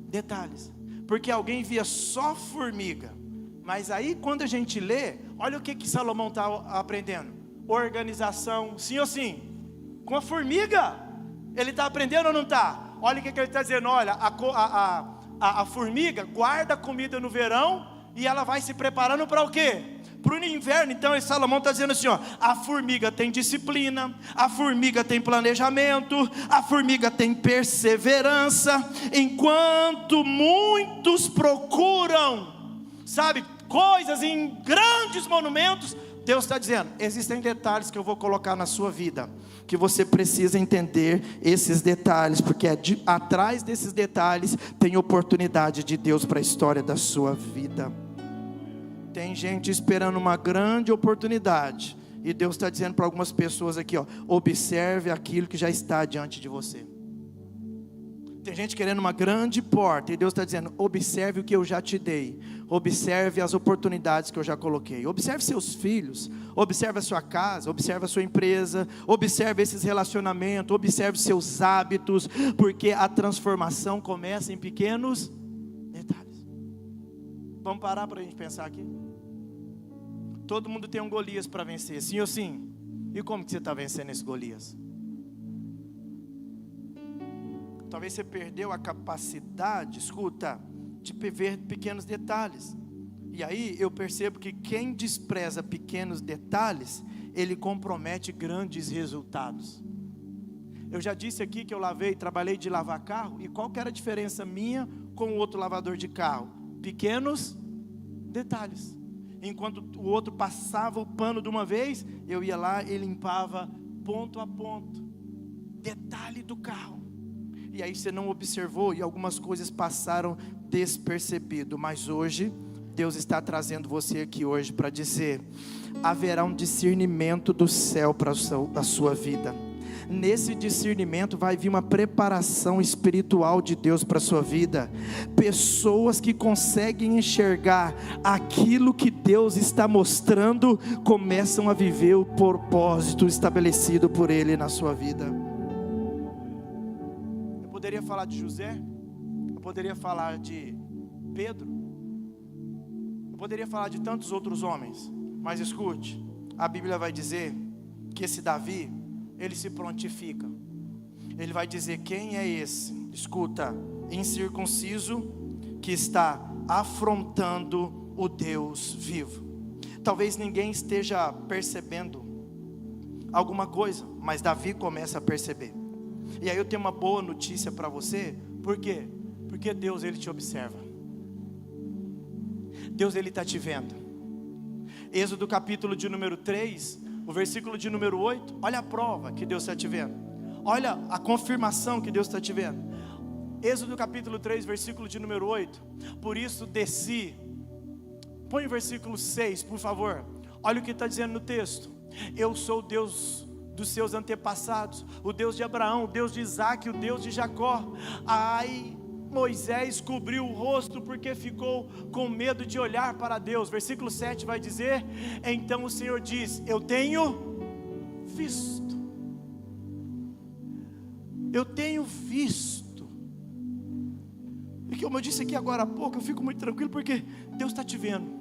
detalhes. Porque alguém via só formiga. Mas aí quando a gente lê, olha o que Salomão está aprendendo. Organização, sim ou sim? Com a formiga, ele está aprendendo ou não está? Olha o que ele está dizendo, olha, a formiga guarda comida no verão, e ela vai se preparando para o quê? Para o inverno. Então esse Salomão está dizendo assim, a formiga tem disciplina, a formiga tem planejamento, a formiga tem perseverança, enquanto muitos procuram, sabe, coisas em grandes monumentos, Deus está dizendo, existem detalhes que eu vou colocar na sua vida, que você precisa entender esses detalhes, porque atrás desses detalhes, tem oportunidade de Deus para a história da sua vida. Tem gente esperando uma grande oportunidade, e Deus está dizendo para algumas pessoas aqui, observe aquilo que já está diante de você. Tem gente querendo uma grande porta, e Deus está dizendo, observe o que eu já te dei, observe as oportunidades que eu já coloquei, observe seus filhos, observe a sua casa, observe a sua empresa, observe esses relacionamentos, observe seus hábitos, porque a transformação começa em pequenos detalhes. Vamos parar para a gente pensar aqui? Todo mundo tem um Golias para vencer, sim ou sim? E como que você está vencendo esse Golias? Talvez você perdeu a capacidade, escuta, de ver pequenos detalhes. E aí eu percebo que quem despreza pequenos detalhes, ele compromete grandes resultados. Eu já disse aqui que eu trabalhei de lavar carro, e qual que era a diferença minha com o outro lavador de carro? Pequenos detalhes. Enquanto o outro passava o pano de uma vez, eu ia lá e limpava ponto a ponto, detalhe do carro. E aí você não observou, e algumas coisas passaram despercebido. Mas hoje, Deus está trazendo você aqui hoje para dizer, haverá um discernimento do céu para a sua vida. Nesse discernimento vai vir uma preparação espiritual de Deus para a sua vida. Pessoas que conseguem enxergar aquilo que Deus está mostrando, começam a viver o propósito estabelecido por Ele na sua vida. Eu poderia falar de José, eu poderia falar de Pedro, eu poderia falar de tantos outros homens, mas escute, a Bíblia vai dizer que esse Davi, ele se prontifica, ele vai dizer, quem é esse, escuta, incircunciso, que está afrontando o Deus vivo? Talvez ninguém esteja percebendo alguma coisa, mas Davi começa a perceber. E aí eu tenho uma boa notícia para você. Por quê? Porque Deus, Ele te observa. Deus, Ele está te vendo. Êxodo capítulo de número 3, o versículo de número 8, olha a prova que Deus está te vendo. Olha a confirmação que Deus está te vendo. Êxodo capítulo 3, versículo de número 8. Por isso desci Põe o versículo 6, por favor. Olha o que está dizendo no texto. Eu sou o Deus dos seus antepassados, o Deus de Abraão, o Deus de Isaac, o Deus de Jacó. Ai, Moisés cobriu o rosto porque ficou com medo de olhar para Deus. Versículo 7 vai dizer: então o Senhor diz: eu tenho visto. Eu tenho visto. E como eu disse aqui agora há pouco, eu fico muito tranquilo porque Deus está te vendo.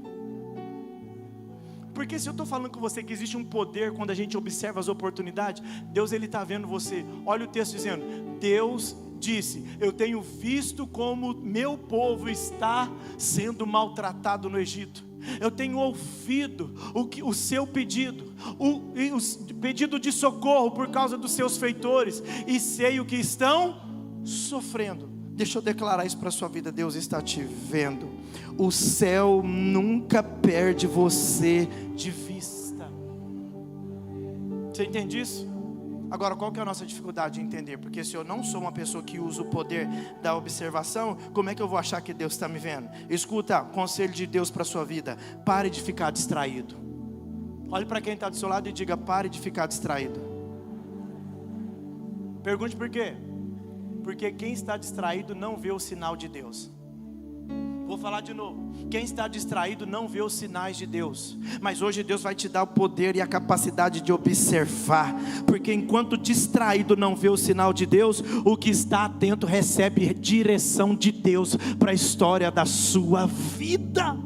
Porque se eu estou falando com você que existe um poder quando a gente observa as oportunidades, Deus ele está vendo você. Olha o texto dizendo: Deus disse: eu tenho visto como meu povo está sendo maltratado no Egito. Eu tenho ouvido o seu pedido, o pedido de socorro por causa dos seus feitores, e sei o que estão sofrendo. Deixa eu declarar isso para a sua vida: Deus está te vendo. O céu nunca perde você de vista. Você entende isso? Agora, qual que é a nossa dificuldade de entender? Porque se eu não sou uma pessoa que usa o poder da observação, como é que eu vou achar que Deus está me vendo? Escuta, conselho de Deus para a sua vida: pare de ficar distraído. Olhe para quem está do seu lado e diga: pare de ficar distraído. Pergunte por quê? Porque quem está distraído não vê o sinal de Deus. Vou falar de novo. Quem está distraído não vê os sinais de Deus. Mas hoje Deus vai te dar o poder e a capacidade de observar. Porque enquanto distraído não vê o sinal de Deus, o que está atento recebe direção de Deus para a história da sua vida.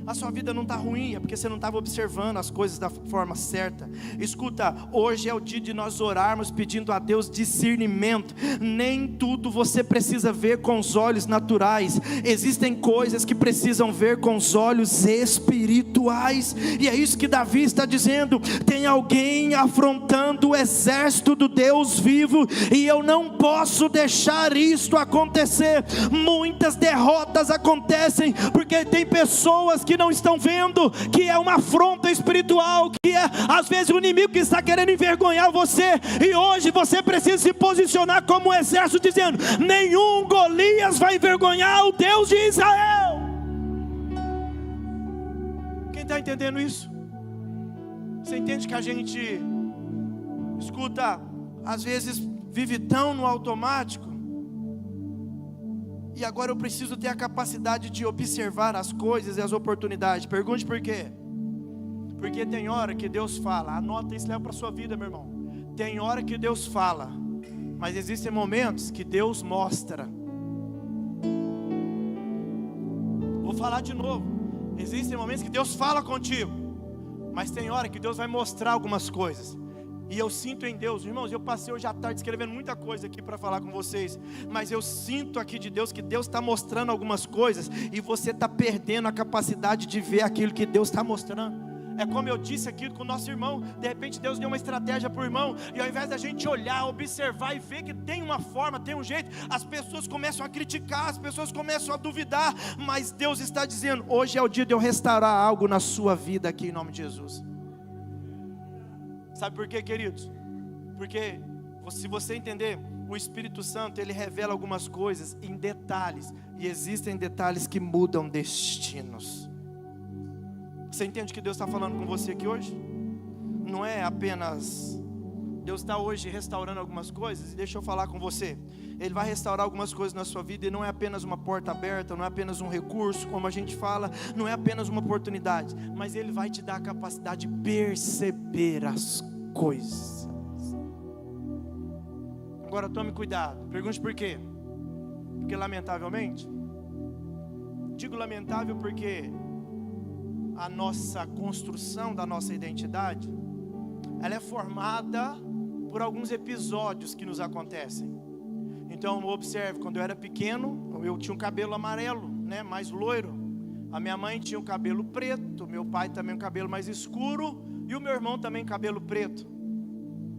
A sua vida não está ruim, é porque você não estava observando as coisas da forma certa. Escuta, hoje é o dia de nós orarmos pedindo a Deus discernimento. Nem tudo você precisa ver com os olhos naturais. Existem coisas que precisam ver com os olhos espirituais. E é isso que Davi está dizendo: tem alguém afrontando o exército do Deus vivo, e eu não posso deixar isto acontecer. Muitas derrotas acontecem porque tem pessoas que não estão vendo que é uma afronta espiritual, que é às vezes o inimigo que está querendo envergonhar você, e hoje você precisa se posicionar como um exército dizendo: nenhum Golias vai envergonhar o Deus de Israel. Quem está entendendo isso? Você entende que a gente, escuta, às vezes vive tão no automático, e agora eu preciso ter a capacidade de observar as coisas e as oportunidades. Pergunte por quê? Porque tem hora que Deus fala. Anota isso, leva para a sua vida, meu irmão. Tem hora que Deus fala, mas existem momentos que Deus mostra. Vou falar de novo. Existem momentos que Deus fala contigo, mas tem hora que Deus vai mostrar algumas coisas. E eu sinto em Deus, irmãos, eu passei hoje à tarde escrevendo muita coisa aqui para falar com vocês, mas eu sinto aqui de Deus que Deus está mostrando algumas coisas, e você está perdendo a capacidade de ver aquilo que Deus está mostrando. É como eu disse aqui com o nosso irmão, de repente Deus deu uma estratégia para o irmão, e ao invés da gente olhar, observar e ver que tem uma forma, tem um jeito, as pessoas começam a criticar, as pessoas começam a duvidar, mas Deus está dizendo: hoje é o dia de eu restaurar algo na sua vida aqui em nome de Jesus. Sabe por quê, queridos? Porque se você entender, o Espírito Santo, ele revela algumas coisas em detalhes, e existem detalhes que mudam destinos. Você entende que Deus está falando com você aqui hoje? Não é apenas, Deus está hoje restaurando algumas coisas, e deixa eu falar com você, Ele vai restaurar algumas coisas na sua vida, e não é apenas uma porta aberta, não é apenas um recurso, como a gente fala, não é apenas uma oportunidade, mas Ele vai te dar a capacidade de perceber as coisas. Agora tome cuidado, pergunte por quê? Porque lamentavelmente, digo lamentável porque a nossa construção da nossa identidade, ela é formada por alguns episódios que nos acontecem. Então observe, quando eu era pequeno, eu tinha um cabelo amarelo, né, mais loiro. A minha mãe tinha um cabelo preto, meu pai também um cabelo mais escuro, e o meu irmão também cabelo preto.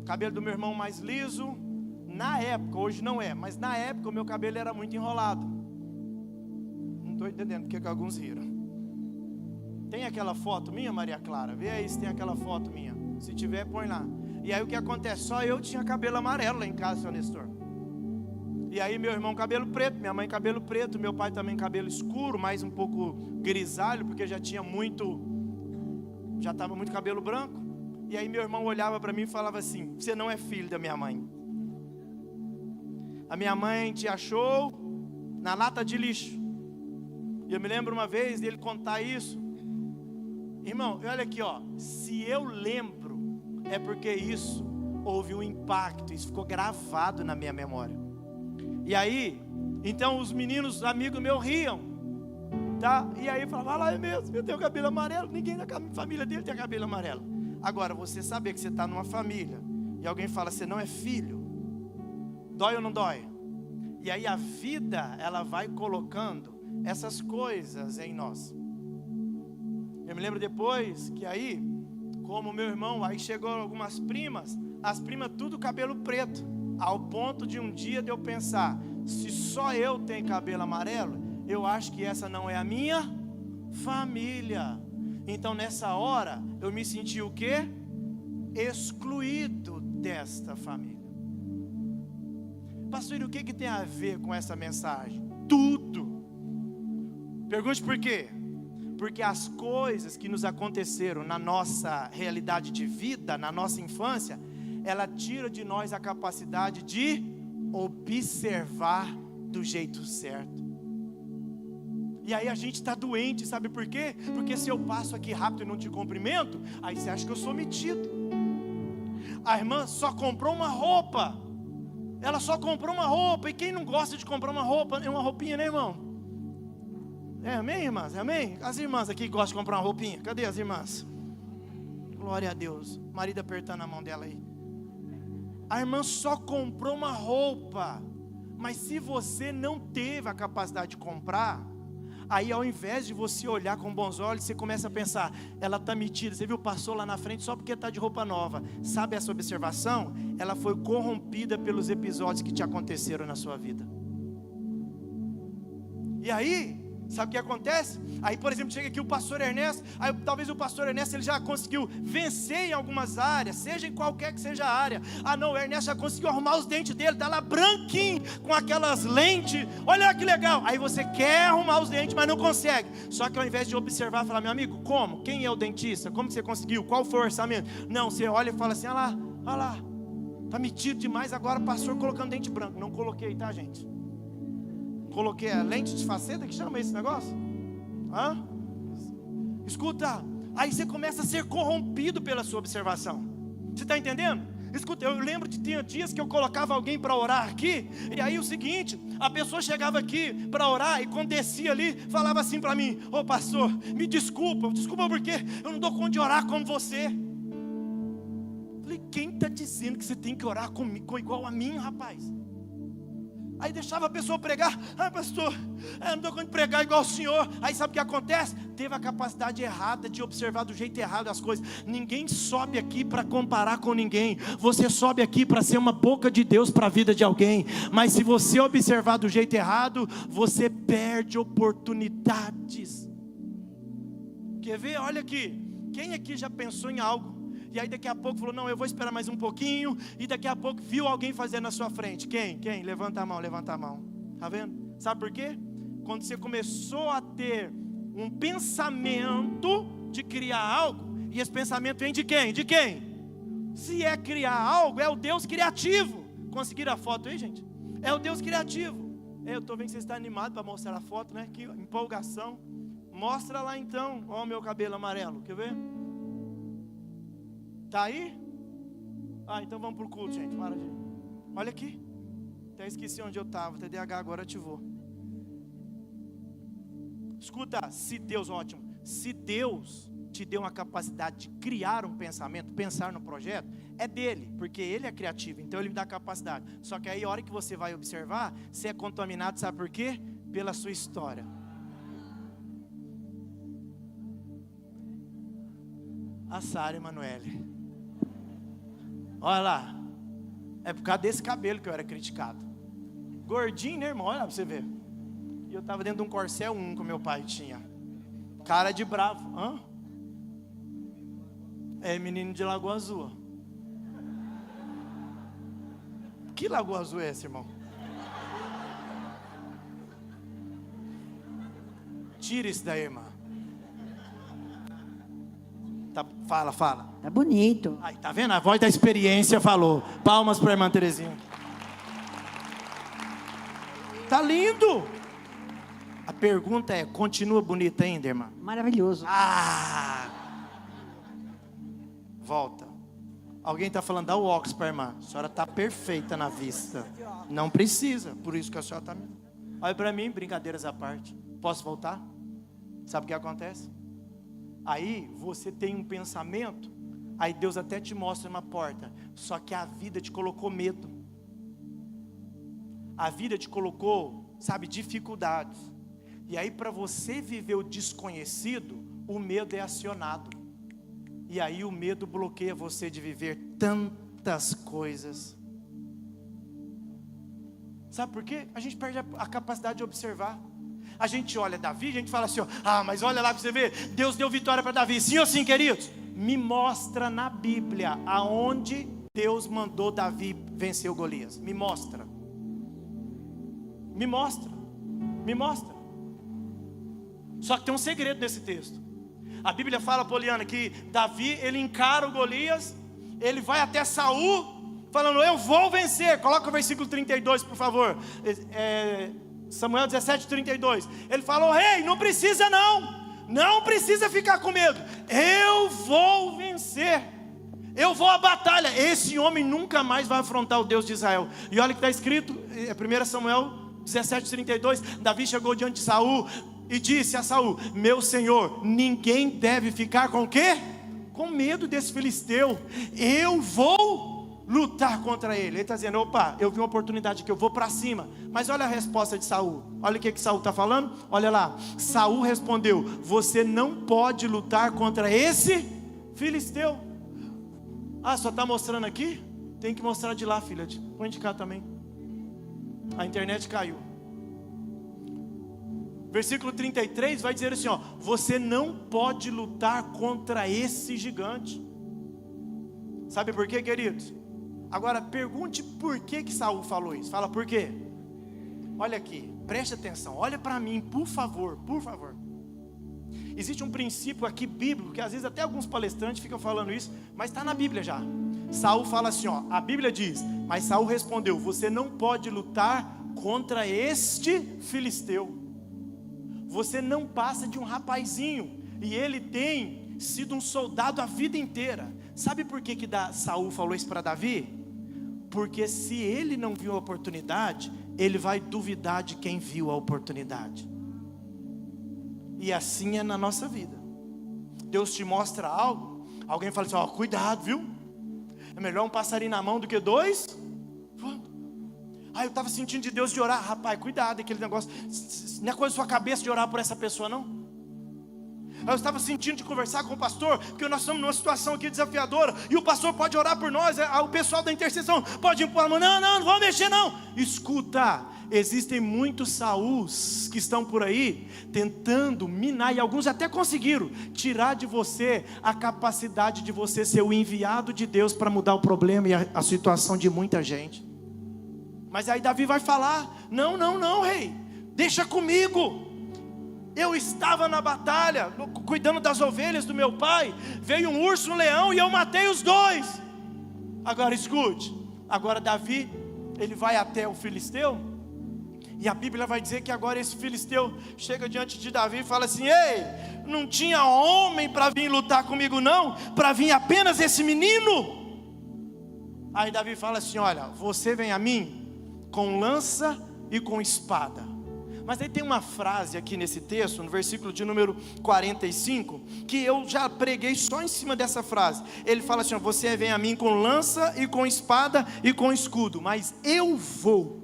O cabelo do meu irmão mais liso. Na época, hoje não é, mas na época o meu cabelo era muito enrolado. Não estou entendendo porque que alguns riram. Tem aquela foto minha, Maria Clara? Vê aí se tem aquela foto minha. Se tiver, põe lá. E aí o que acontece? Só eu tinha cabelo amarelo lá em casa, seu Nestor. E aí meu irmão cabelo preto, minha mãe cabelo preto, meu pai também cabelo escuro, mais um pouco grisalho, porque já estava muito cabelo branco. E aí meu irmão olhava para mim e falava assim: você não é filho da minha mãe. A minha mãe te achou na lata de lixo. E eu me lembro uma vez dele contar isso. Irmão, olha aqui, ó. Se eu lembro, é porque isso houve um impacto, isso ficou gravado na minha memória. E aí, então os meninos, amigos meus, riam, tá? E aí falavam: ah lá, é mesmo, eu tenho cabelo amarelo. Ninguém da família dele tem cabelo amarelo. Agora, você saber que você está numa família e alguém fala: você não é filho, dói ou não dói? E aí a vida, ela vai colocando essas coisas em nós. Eu me lembro depois que aí, como meu irmão, aí chegou algumas primas, as primas tudo cabelo preto, ao ponto de um dia de eu pensar: se só eu tenho cabelo amarelo, eu acho que essa não é a minha família. Então nessa hora, eu me senti o quê? Excluído desta família. Pastor, e o que tem a ver com essa mensagem? Tudo. Pergunte por quê? Porque as coisas que nos aconteceram na nossa realidade de vida, na nossa infância, ela tira de nós a capacidade de observar do jeito certo. E aí a gente está doente, sabe por quê? Porque se eu passo aqui rápido e não te cumprimento, aí você acha que eu sou metido. A irmã só comprou uma roupa. Ela só comprou uma roupa. E quem não gosta de comprar uma roupa, uma roupinha, né, irmão? É, amém, irmãs? Amém? As irmãs aqui gostam de comprar uma roupinha. Cadê as irmãs? Glória a Deus. O marido apertando a mão dela aí. A irmã só comprou uma roupa. Mas se você não teve a capacidade de comprar, aí ao invés de você olhar com bons olhos, você começa a pensar: ela está metida, você viu, passou lá na frente só porque está de roupa nova. Sabe essa observação? Ela foi corrompida pelos episódios que te aconteceram na sua vida. E aí, sabe o que acontece? Aí, por exemplo, chega aqui o pastor Ernesto. Aí talvez o pastor Ernesto, ele já conseguiu vencer em algumas áreas, seja em qualquer que seja a área. Ah não, o Ernesto já conseguiu arrumar os dentes dele, está lá branquinho, com aquelas lentes. Olha que legal. Aí você quer arrumar os dentes, mas não consegue. Só que ao invés de observar, falar: meu amigo, como? Quem é o dentista? Como que você conseguiu? Qual foi o orçamento? Não, você olha e fala assim: olha lá, está metido demais agora, pastor colocando dente branco. Não coloquei, tá, gente? Coloquei a lente de faceta, que chama esse negócio? Hã? Escuta, aí você começa a ser corrompido pela sua observação. Você está entendendo? Escuta, eu lembro de ter dias que eu colocava alguém para orar aqui, e aí o seguinte, a pessoa chegava aqui para orar, e quando descia ali, falava assim para mim: ô pastor, me desculpa porque eu não dou conta de orar como você. Falei: quem está dizendo que você tem que orar comigo, igual a mim, rapaz? Aí deixava a pessoa pregar: ah pastor, eu não dou conta de pregar igual o senhor. Aí sabe o que acontece? Teve a capacidade errada de observar do jeito errado as coisas. Ninguém sobe aqui para comparar com ninguém. Você sobe aqui para ser uma boca de Deus para a vida de alguém. Mas se você observar do jeito errado, você perde oportunidades. Quer ver? Olha aqui. Quem aqui já pensou em algo? E aí daqui a pouco falou: não, eu vou esperar mais um pouquinho. E daqui a pouco viu alguém fazer na sua frente. Quem? Levanta a mão, levanta a mão. Tá vendo? Sabe por quê? Quando você começou a ter um pensamento de criar algo, e esse pensamento vem de quem? De quem? Se é criar algo, é o Deus criativo. Conseguiram a foto aí, gente? É o Deus criativo. Eu estou vendo que você está animado para mostrar a foto, né? Que empolgação. Mostra lá então. Olha o meu cabelo amarelo, quer ver? Tá aí? Ah, então vamos para o culto, gente. Maravilha. Olha aqui. Até esqueci onde eu estava. O TDAH agora ativou. Escuta, se Deus te deu uma capacidade de criar um pensamento, pensar no projeto, é dele, porque ele é criativo, então ele me dá a capacidade. Só que aí a hora que você vai observar, você é contaminado, sabe por quê? Pela sua história. A Sara Emanuele. Olha lá, é por causa desse cabelo que eu era criticado. Gordinho, né, irmão? Olha pra você ver. E eu estava dentro de um Corcel 1 que meu pai tinha. Cara de bravo. Hã? É menino de Lagoa Azul. Que Lagoa Azul é esse, irmão? Tira isso daí, irmã. Tá, fala. Tá bonito. Aí, tá vendo? A voz da experiência falou. Palmas para a irmã Terezinha. Tá lindo. A pergunta é, continua bonita ainda, irmã? Maravilhoso. Volta. Alguém está falando, dá o óculos para a irmã. A senhora está perfeita na vista. Não precisa, por isso que a senhora está... Olha para mim, brincadeiras à parte. Posso voltar? Sabe o que acontece? Aí você tem um pensamento, aí Deus até te mostra uma porta. Só que a vida te colocou medo. A vida te colocou, sabe, dificuldades. E aí para você viver o desconhecido, o medo é acionado. E aí o medo bloqueia você de viver tantas coisas. Sabe por quê? A gente perde a capacidade de observar. A gente olha Davi, a gente fala assim, mas olha lá para você ver, Deus deu vitória para Davi. Sim ou sim, queridos? Me mostra na Bíblia aonde Deus mandou Davi vencer o Golias. Me mostra. Me mostra. Me mostra. Só que tem um segredo nesse texto. A Bíblia fala, Poliana, que Davi, ele encara o Golias, ele vai até Saul, falando, eu vou vencer. Coloca o versículo 32, por favor. Samuel 17:32. Ele falou, rei, não precisa não precisa ficar com medo, eu vou vencer, eu vou à batalha. Esse homem nunca mais vai afrontar o Deus de Israel. E olha o que está escrito, 1 Samuel 17:32. Davi chegou diante de Saul e disse a Saul, meu senhor, ninguém deve ficar com o quê? Com medo desse filisteu, eu vou lutar contra ele. Ele está dizendo, opa, eu vi uma oportunidade aqui, eu vou para cima. Mas olha a resposta de Saul. Olha o que Saul está falando. Olha lá, Saul respondeu, você não pode lutar contra esse filisteu. Só está mostrando aqui? Tem que mostrar de lá, filha. Põe de cá também. A internet caiu. Versículo 33 vai dizer assim, você não pode lutar contra esse gigante. Sabe por quê, queridos? Agora pergunte por que Saul falou isso. Fala por quê? Olha aqui, preste atenção, olha para mim, por favor, por favor. Existe um princípio aqui bíblico, que às vezes até alguns palestrantes ficam falando isso, mas está na Bíblia já. Saul fala assim, a Bíblia diz, mas Saul respondeu, você não pode lutar contra este filisteu. Você não passa de um rapazinho, e ele tem sido um soldado a vida inteira. Sabe por que Saul falou isso para Davi? Porque se ele não viu a oportunidade, ele vai duvidar de quem viu a oportunidade. E assim é na nossa vida. Deus te mostra algo, alguém fala assim, cuidado, viu? É melhor um passarinho na mão do que dois. Eu estava sentindo de Deus de orar. Rapaz, cuidado, aquele negócio, não é coisa da sua cabeça de orar por essa pessoa, não. Eu estava sentindo de conversar com o pastor, porque nós estamos numa situação aqui desafiadora, e o pastor pode orar por nós, o pessoal da intercessão pode impor a mão, não vou mexer não. Escuta, existem muitos Sauls que estão por aí, tentando minar, e alguns até conseguiram, tirar de você a capacidade de você ser o enviado de Deus para mudar o problema e a situação de muita gente. Mas aí Davi vai falar, não, rei, deixa comigo. Eu estava na batalha, cuidando das ovelhas do meu pai, veio um urso, um leão, e eu matei os dois. Agora escute, agora Davi, ele vai até o filisteu, e a Bíblia vai dizer que agora esse filisteu chega diante de Davi e fala assim, ei, não tinha homem para vir lutar comigo não, para vir apenas esse menino? Aí Davi fala assim, olha, você vem a mim com lança e com espada. Mas aí tem uma frase aqui nesse texto, no versículo de número 45, que eu já preguei só em cima dessa frase. Ele fala assim, você vem a mim com lança e com espada e com escudo, mas eu vou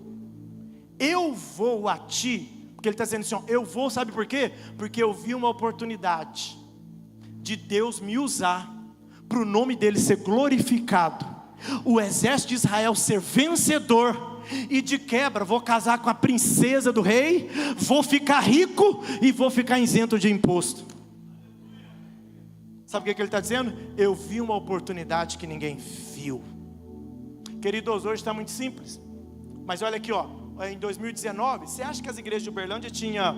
a ti. Porque ele está dizendo assim, eu vou, sabe por quê? Porque eu vi uma oportunidade de Deus me usar, para o nome dele ser glorificado, o exército de Israel ser vencedor, e de quebra vou casar com a princesa do rei, vou ficar rico e vou ficar isento de imposto. Sabe o que ele está dizendo? Eu vi uma oportunidade que ninguém viu. Queridos, hoje está muito simples, mas olha aqui, em 2019, você acha que as igrejas de Uberlândia tinham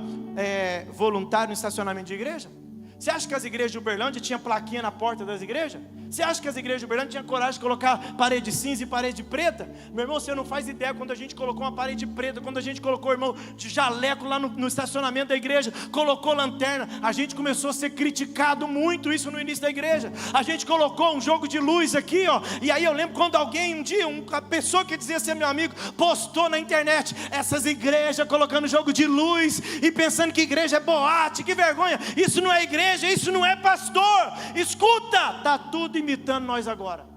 voluntário no estacionamento de igreja? Você acha que as igrejas de Uberlândia tinham plaquinha na porta das igrejas? Você acha que as igrejas de Uberlândia tinham coragem de colocar parede cinza e parede preta? Meu irmão, você não faz ideia quando a gente colocou uma parede preta, quando a gente colocou, irmão, de jaleco lá no estacionamento da igreja, colocou lanterna, a gente começou a ser criticado muito isso no início da igreja. A gente colocou um jogo de luz aqui, ó, e aí eu lembro quando alguém um dia, uma pessoa que dizia ser meu amigo, postou na internet, essas igrejas colocando jogo de luz e pensando que igreja é boate, que vergonha, isso não é igreja. Isso não é pastor. Escuta, está tudo imitando nós agora.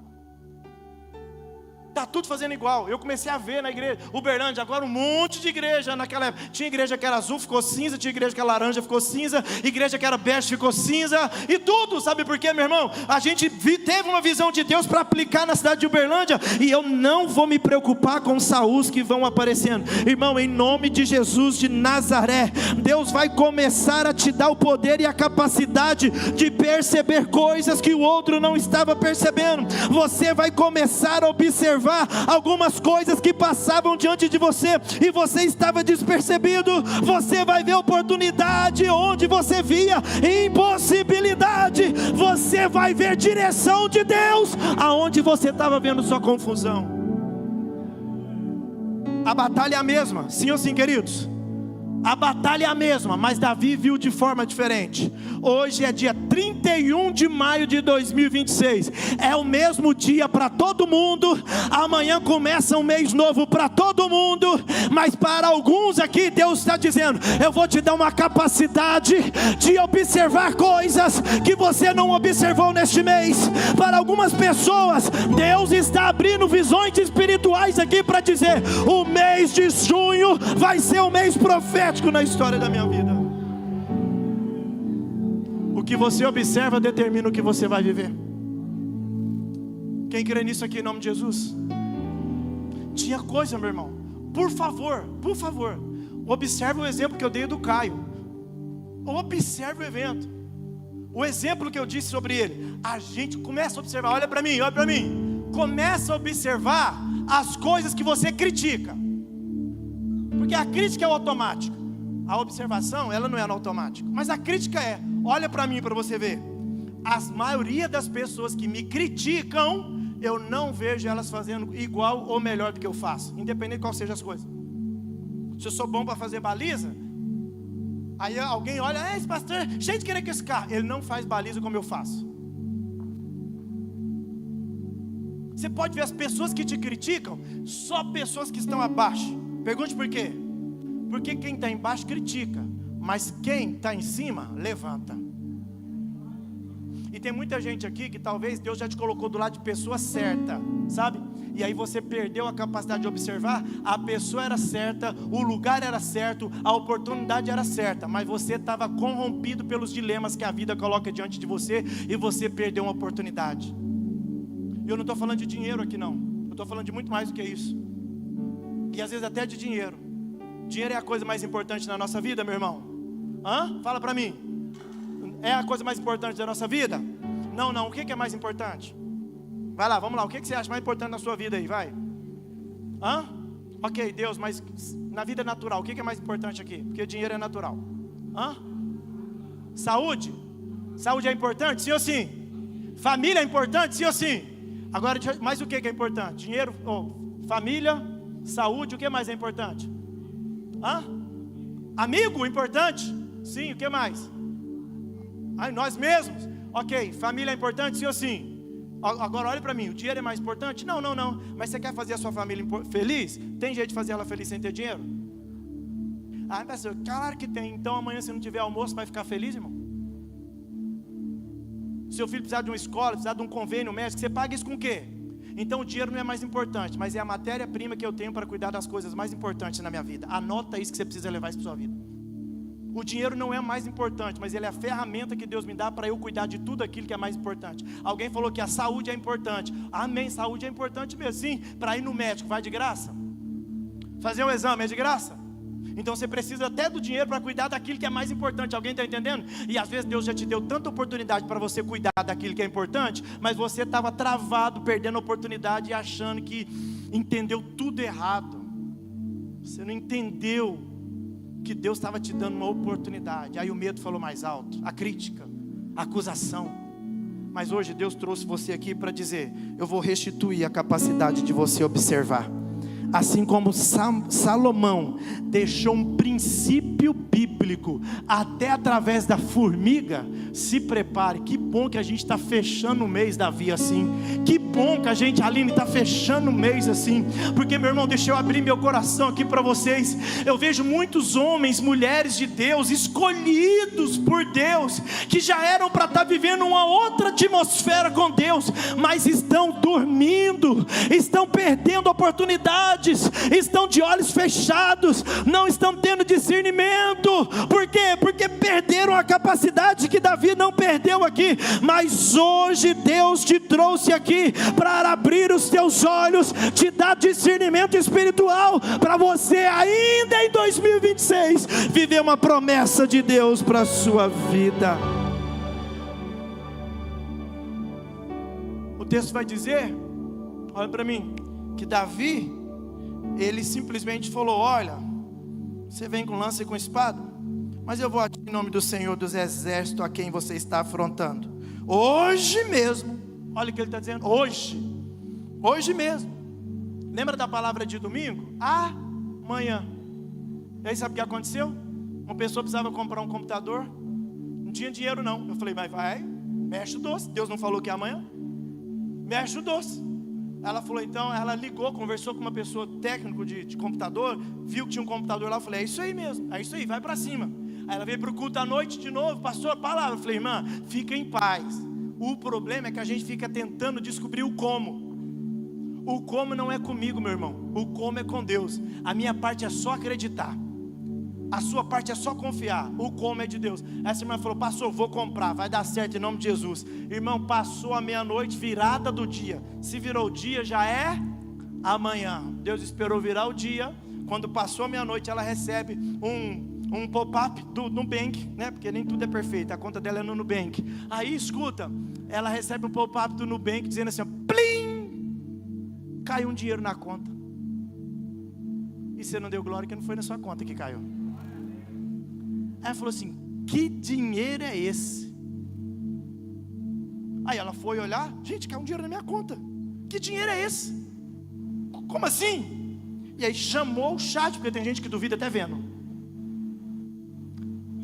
Está tudo fazendo igual. Eu comecei a ver na igreja Uberlândia, agora um monte de igreja naquela época. Tinha igreja que era azul, ficou cinza. Tinha igreja que era laranja, ficou cinza. Igreja que era bege, ficou cinza. E tudo, sabe por quê, meu irmão? A gente teve uma visão de Deus para aplicar na cidade de Uberlândia. E eu não vou me preocupar com os Saús que vão aparecendo. Irmão, em nome de Jesus de Nazaré, Deus vai começar a te dar o poder e a capacidade de perceber coisas que o outro não estava percebendo. Você vai começar a observar algumas coisas que passavam diante de você e você estava despercebido. Você vai ver oportunidade onde você via impossibilidade. Você vai ver direção de Deus aonde você estava vendo sua confusão. A batalha é a mesma, sim ou sim, queridos? A batalha é a mesma, mas Davi viu de forma diferente. Hoje é dia 31 de maio de 2026. É o mesmo dia para todo mundo. Amanhã começa um mês novo para todo mundo. Mas para alguns aqui Deus está dizendo: eu vou te dar uma capacidade de observar coisas que você não observou neste mês. Para algumas pessoas Deus está abrindo visões espirituais aqui para dizer: o mês de junho vai ser um mês profético na história da minha vida. O que você observa determina o que você vai viver. Quem crê nisso aqui em nome de Jesus? Tinha coisa, meu irmão, por favor, observe o exemplo que eu dei do Caio. Observe o evento, o exemplo que eu disse sobre ele. A gente começa a observar, olha para mim, começa a observar as coisas que você critica, porque a crítica é o automático. A observação, ela não é no automático, mas a crítica é. Olha para mim para você ver. A maioria das pessoas que me criticam, eu não vejo elas fazendo igual ou melhor do que eu faço, independente de qual seja as coisas. Se eu sou bom para fazer baliza, aí alguém olha, esse pastor é cheio de querer com esse carro. Ele não faz baliza como eu faço. Você pode ver as pessoas que te criticam, só pessoas que estão abaixo. Pergunte por quê? Porque quem está embaixo critica, mas quem está em cima levanta. E tem muita gente aqui que talvez Deus já te colocou do lado de pessoa certa, sabe? E aí você perdeu a capacidade de observar. A pessoa era certa, o lugar era certo, a oportunidade era certa, mas você estava corrompido pelos dilemas que a vida coloca diante de você, e você perdeu uma oportunidade. Eu não estou falando de dinheiro aqui não, eu estou falando de muito mais do que isso. E às vezes até de dinheiro. Dinheiro é a coisa mais importante na nossa vida, meu irmão? Fala para mim. É a coisa mais importante da nossa vida? Não, o que é mais importante? Vai lá, vamos lá, o que você acha mais importante na sua vida aí, vai? Ok, Deus, mas na vida natural, o que é mais importante aqui? Porque dinheiro é natural. Saúde? Saúde é importante, sim ou sim? Família é importante, sim ou sim? Agora, mais o que é importante? Dinheiro, família, saúde, o que mais é importante? Amigo, importante? Sim, o que mais? Nós mesmos. Ok, família é importante, sim ou sim? Agora olha para mim, o dinheiro é mais importante? Não, mas você quer fazer a sua família feliz? Tem jeito de fazer ela feliz sem ter dinheiro? Pastor, claro que tem. Então amanhã, se não tiver almoço, vai ficar feliz, irmão? Seu filho precisar de uma escola, precisar de um convênio médico, você paga isso com o quê? Então o dinheiro não é mais importante, mas é a matéria-prima que eu tenho para cuidar das coisas mais importantes na minha vida. Anota isso que você precisa levar isso para sua vida. O dinheiro não é mais importante, mas ele é a ferramenta que Deus me dá para eu cuidar de tudo aquilo que é mais importante. Alguém falou que a saúde é importante. Amém, saúde é importante mesmo. Sim, para ir no médico, vai de graça? Fazer um exame é de graça? Então você precisa até do dinheiro para cuidar daquilo que é mais importante. Alguém está entendendo? E às vezes Deus já te deu tanta oportunidade para você cuidar daquilo que é importante, mas você estava travado, perdendo a oportunidade e achando que entendeu tudo errado. Você não entendeu que Deus estava te dando uma oportunidade. Aí o medo falou mais alto, a crítica, a acusação. Mas hoje Deus trouxe você aqui para dizer: eu vou restituir a capacidade de você observar. Assim como Salomão deixou um princípio bíblico até através da formiga, se prepare. Que bom que a gente está fechando o mês, Davi, assim. Que bom que a gente, Aline, está fechando o mês assim. Porque, meu irmão, deixa eu abrir meu coração aqui para vocês. Eu vejo muitos homens, mulheres de Deus, escolhidos por Deus, que já eram para estar vivendo uma outra atmosfera com Deus, mas estão dormindo, estão perdendo oportunidades, estão de olhos fechados, não estão tendo discernimento. Por quê? Porque perderam a capacidade que Davi não perdeu aqui. Mas hoje Deus te trouxe aqui para abrir os teus olhos, te dar discernimento espiritual, para você ainda em 2026 viver uma promessa de Deus para a sua vida. O texto vai dizer, olha para mim, que Davi, ele simplesmente falou: olha, você vem com lança e com espada, mas eu vou aqui em nome do Senhor dos Exércitos, a quem você está afrontando, hoje mesmo. Olha o que ele está dizendo, hoje mesmo. Lembra da palavra de domingo? Amanhã. E aí sabe o que aconteceu? Uma pessoa precisava comprar um computador, não tinha dinheiro não. Eu falei: mas vai, mexe o doce. Deus não falou que é amanhã? Mexe o doce. Ela falou, então, ela ligou, conversou com uma pessoa técnico de computador, viu que tinha um computador lá. Eu falei: é isso aí mesmo, é isso aí, vai para cima. Aí ela veio para o culto à noite de novo, passou a palavra. Eu falei: irmã, fica em paz. O problema é que a gente fica tentando descobrir o como. O como não é comigo, meu irmão, o como é com Deus. A minha parte é só acreditar, a sua parte é só confiar, o como é de Deus. Essa irmã falou: pastor, vou comprar, vai dar certo em nome de Jesus. Irmão, passou a meia-noite, virada do dia. Se virou o dia, já é amanhã. Deus esperou virar o dia. Quando passou a meia-noite, ela recebe um pop-up do Nubank, né? Porque nem tudo é perfeito, a conta dela é no Nubank. Aí, escuta, ela recebe um pop-up do Nubank dizendo assim: plim! Caiu um dinheiro na conta. E você não deu glória que não foi na sua conta que caiu. Aí ela falou assim: que dinheiro é esse? Aí ela foi olhar: gente, caiu um dinheiro na minha conta. Que dinheiro é esse? Como assim? E aí chamou o chat, porque tem gente que duvida até vendo.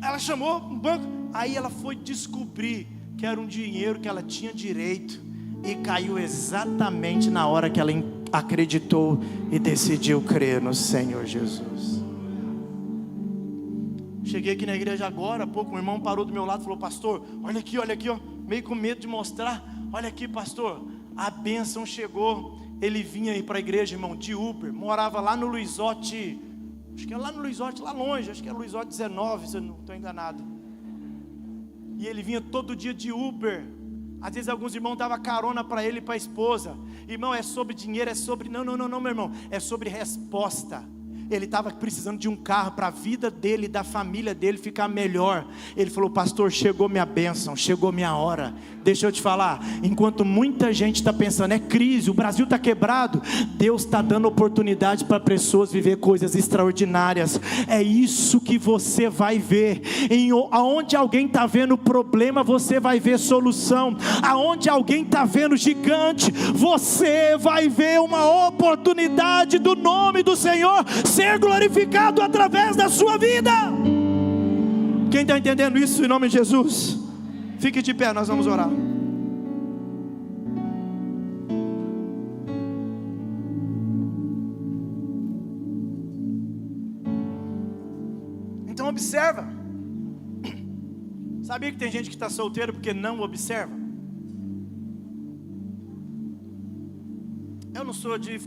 Ela chamou um banco. Aí ela foi descobrir que era um dinheiro que ela tinha direito, e caiu exatamente na hora que ela acreditou e decidiu crer no Senhor Jesus. Cheguei aqui na igreja agora há pouco, um irmão parou do meu lado e falou: pastor, olha aqui, ó, meio com medo de mostrar. Olha aqui, pastor, a bênção chegou. Ele vinha aí para a igreja, irmão, de Uber, morava lá no Luizote, acho que é lá no Luizote, lá longe, acho que é Luizote 19, se eu não estou enganado. E ele vinha todo dia de Uber. Às vezes alguns irmãos davam carona para ele e para a esposa. Irmão, é sobre dinheiro, é sobre... Não, meu irmão, é sobre resposta. Ele estava precisando de um carro para a vida dele e da família dele ficar melhor. Ele falou: pastor, chegou minha bênção, chegou minha hora. Deixa eu te falar, enquanto muita gente está pensando, é crise, o Brasil está quebrado, Deus está dando oportunidade para pessoas viver coisas extraordinárias. É isso que você vai ver. Aonde alguém está vendo problema, você vai ver solução. Aonde alguém está vendo gigante, você vai ver uma oportunidade do nome do Senhor ser glorificado através da sua vida. Quem está entendendo isso em nome de Jesus? Fique de pé, nós vamos orar. Então observa. Sabia que tem gente que está solteiro porque não observa? Eu não sou de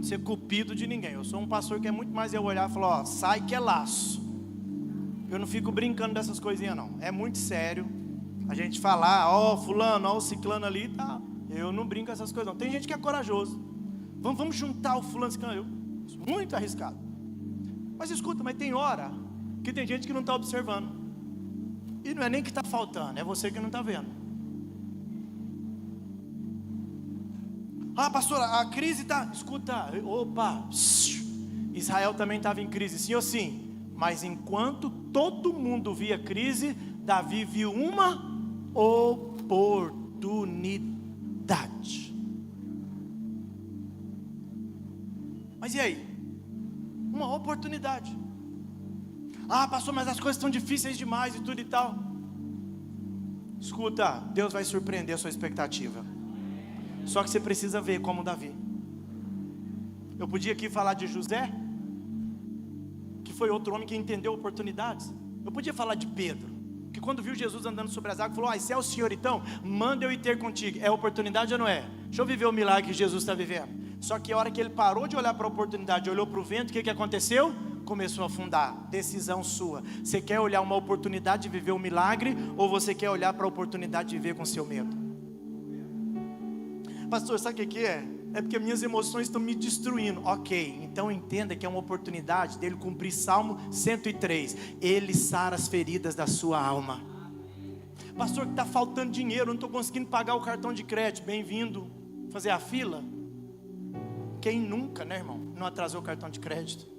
ser cupido de ninguém. Eu sou um pastor que é muito mais eu olhar e falar: ó, sai que é laço. Eu não fico brincando dessas coisinhas não. É muito sério a gente falar: ó, fulano, ó, o ciclano ali, tá. Eu não brinco com essas coisas não. Tem gente que é corajoso. Vamos juntar o fulano, ciclano. Muito arriscado. Mas escuta, mas tem hora que tem gente que não está observando. E não é nem que está faltando, é você que não está vendo. Ah, pastor, a crise está... Escuta, opa, Israel também estava em crise, sim ou sim? Mas enquanto todo mundo via crise, Davi viu uma oportunidade. Mas e aí? Uma oportunidade. Ah, pastor, mas as coisas estão difíceis demais e tudo e tal. Escuta, Deus vai surpreender a sua expectativa. Só que você precisa ver como Davi. Eu podia aqui falar de José, que foi outro homem que entendeu oportunidades. Eu podia falar de Pedro, que quando viu Jesus andando sobre as águas, falou: se é o Senhor então, manda eu ir ter contigo. É oportunidade ou não é? Deixa eu viver o milagre que Jesus está vivendo. Só que a hora que ele parou de olhar para a oportunidade, olhou para o vento, o que aconteceu? Começou a afundar. Decisão sua. Você quer olhar uma oportunidade de viver um milagre, ou você quer olhar para a oportunidade de viver com seu medo? Pastor, sabe o que é? É porque minhas emoções estão me destruindo. Ok, então entenda que é uma oportunidade dele cumprir Salmo 103. Ele sara as feridas da sua alma. Pastor, que está faltando dinheiro, não estou conseguindo pagar o cartão de crédito. Bem-vindo fazer a fila. Quem nunca, né, irmão, não atrasou o cartão de crédito?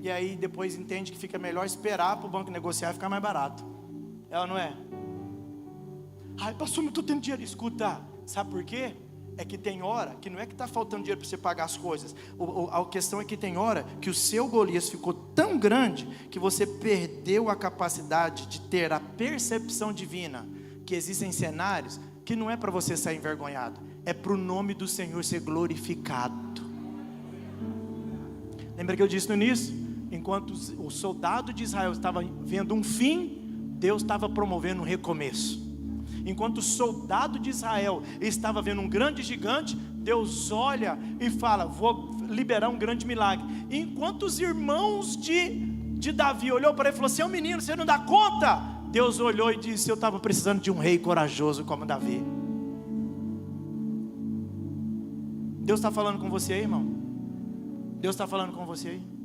E aí depois entende que fica melhor esperar para o banco negociar e ficar mais barato. É ou não é? Ai, pastor, não estou tendo dinheiro. Escuta, sabe por quê? É que tem hora que não é que está faltando dinheiro para você pagar as coisas. A questão é que tem hora que o seu Golias ficou tão grande que você perdeu a capacidade de ter a percepção divina que existem cenários que não é para você sair envergonhado, é para o nome do Senhor ser glorificado. Lembra que eu disse no início? Enquanto o soldado de Israel estava vendo um fim, Deus estava promovendo um recomeço. Enquanto o soldado de Israel estava vendo um grande gigante, Deus olha e fala: vou liberar um grande milagre. Enquanto os irmãos de Davi olhou para ele e falou: seu menino, você não dá conta? Deus olhou e disse: eu estava precisando de um rei corajoso como Davi. Deus está falando com você aí, irmão? Deus está falando com você aí?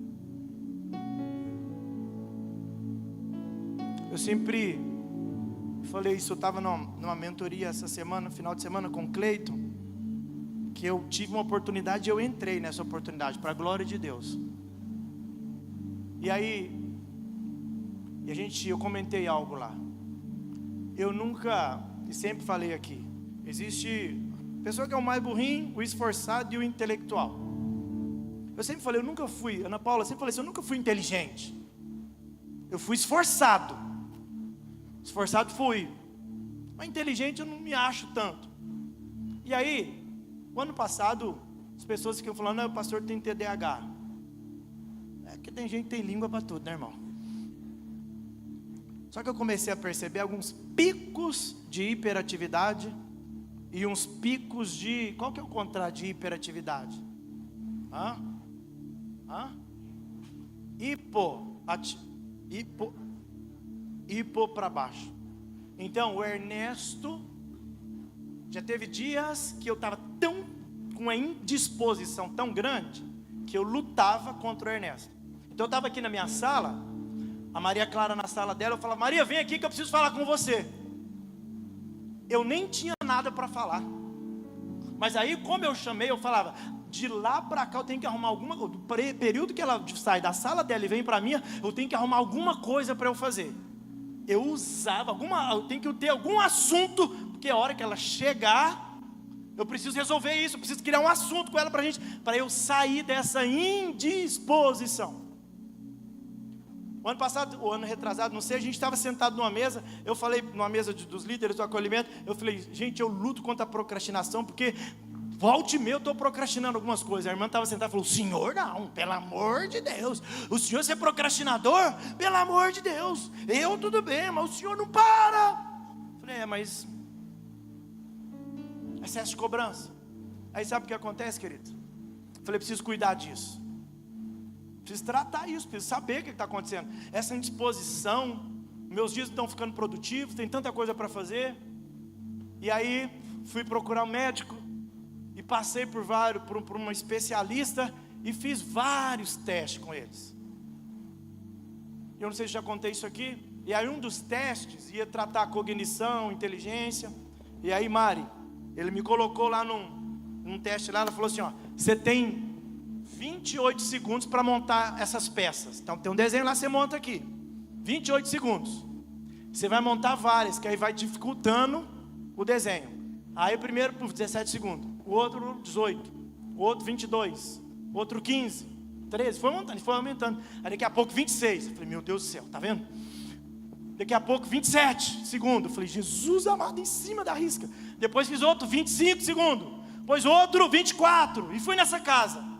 Eu sempre falei isso, eu estava numa mentoria essa semana, no final de semana, com o Cleiton, que eu tive uma oportunidade e eu entrei nessa oportunidade, para a glória de Deus. E aí, eu comentei algo lá. Eu nunca, e sempre falei aqui, existe a pessoa que é o mais burrinho, o esforçado e o intelectual. Eu sempre falei, eu nunca fui, Ana Paula, eu sempre falei assim, eu nunca fui inteligente. Eu fui esforçado. Esforçado fui, mas inteligente eu não me acho tanto. E aí, o ano passado, as pessoas ficam falando: o pastor tem TDAH. É porque tem gente que tem língua para tudo, né, irmão? Só que eu comecei a perceber alguns picos de hiperatividade e uns picos de... Qual que é o contrário de hiperatividade? Hipo para baixo. Então o Ernesto já teve dias que eu estava com uma indisposição tão grande que eu lutava contra o Ernesto. Então eu estava aqui na minha sala, a Maria Clara na sala dela, eu falava: Maria, vem aqui que eu preciso falar com você. Eu nem tinha nada para falar, mas aí como eu chamei, eu falava: de lá para cá eu tenho que arrumar alguma coisa. No período que ela sai da sala dela e vem para mim, eu tenho que arrumar alguma coisa para eu fazer. Eu usava eu tenho que ter algum assunto, porque a hora que ela chegar, eu preciso resolver isso, eu preciso criar um assunto com ela para eu sair dessa indisposição. O ano passado, o ano retrasado, não sei, a gente estava sentado numa mesa, eu falei, numa mesa dos líderes do acolhimento, eu falei: gente, eu luto contra a procrastinação, porque volte e meia eu estou procrastinando algumas coisas. A irmã estava sentada e falou: senhor não, pelo amor de Deus, o senhor ser procrastinador, pelo amor de Deus, eu tudo bem, mas o senhor não para. Eu falei: mas excesso de cobrança. Aí sabe o que acontece, querido? Eu falei: preciso cuidar disso, preciso tratar isso, preciso saber o que está acontecendo. Essa indisposição, meus dias estão ficando produtivos, tem tanta coisa para fazer. E aí fui procurar um médico e passei por uma especialista e fiz vários testes com eles. Eu não sei se já contei isso aqui. E aí um dos testes ia tratar cognição, inteligência. E aí Mari, ele me colocou lá num teste lá, ela falou assim: ó, você tem 28 segundos para montar essas peças. Então tem um desenho lá, você monta aqui. 28 segundos. Você vai montar várias, que aí vai dificultando o desenho. Aí o primeiro por 17 segundos, o outro 18, o outro 22, o outro 15, 13, foi montando, foi aumentando. Aí daqui a pouco 26, eu falei, meu Deus do céu, tá vendo? Daqui a pouco 27 segundos, eu falei, Jesus amado, em cima da risca. Depois fiz outro 25 segundos, depois outro 24, e fui nessa casa.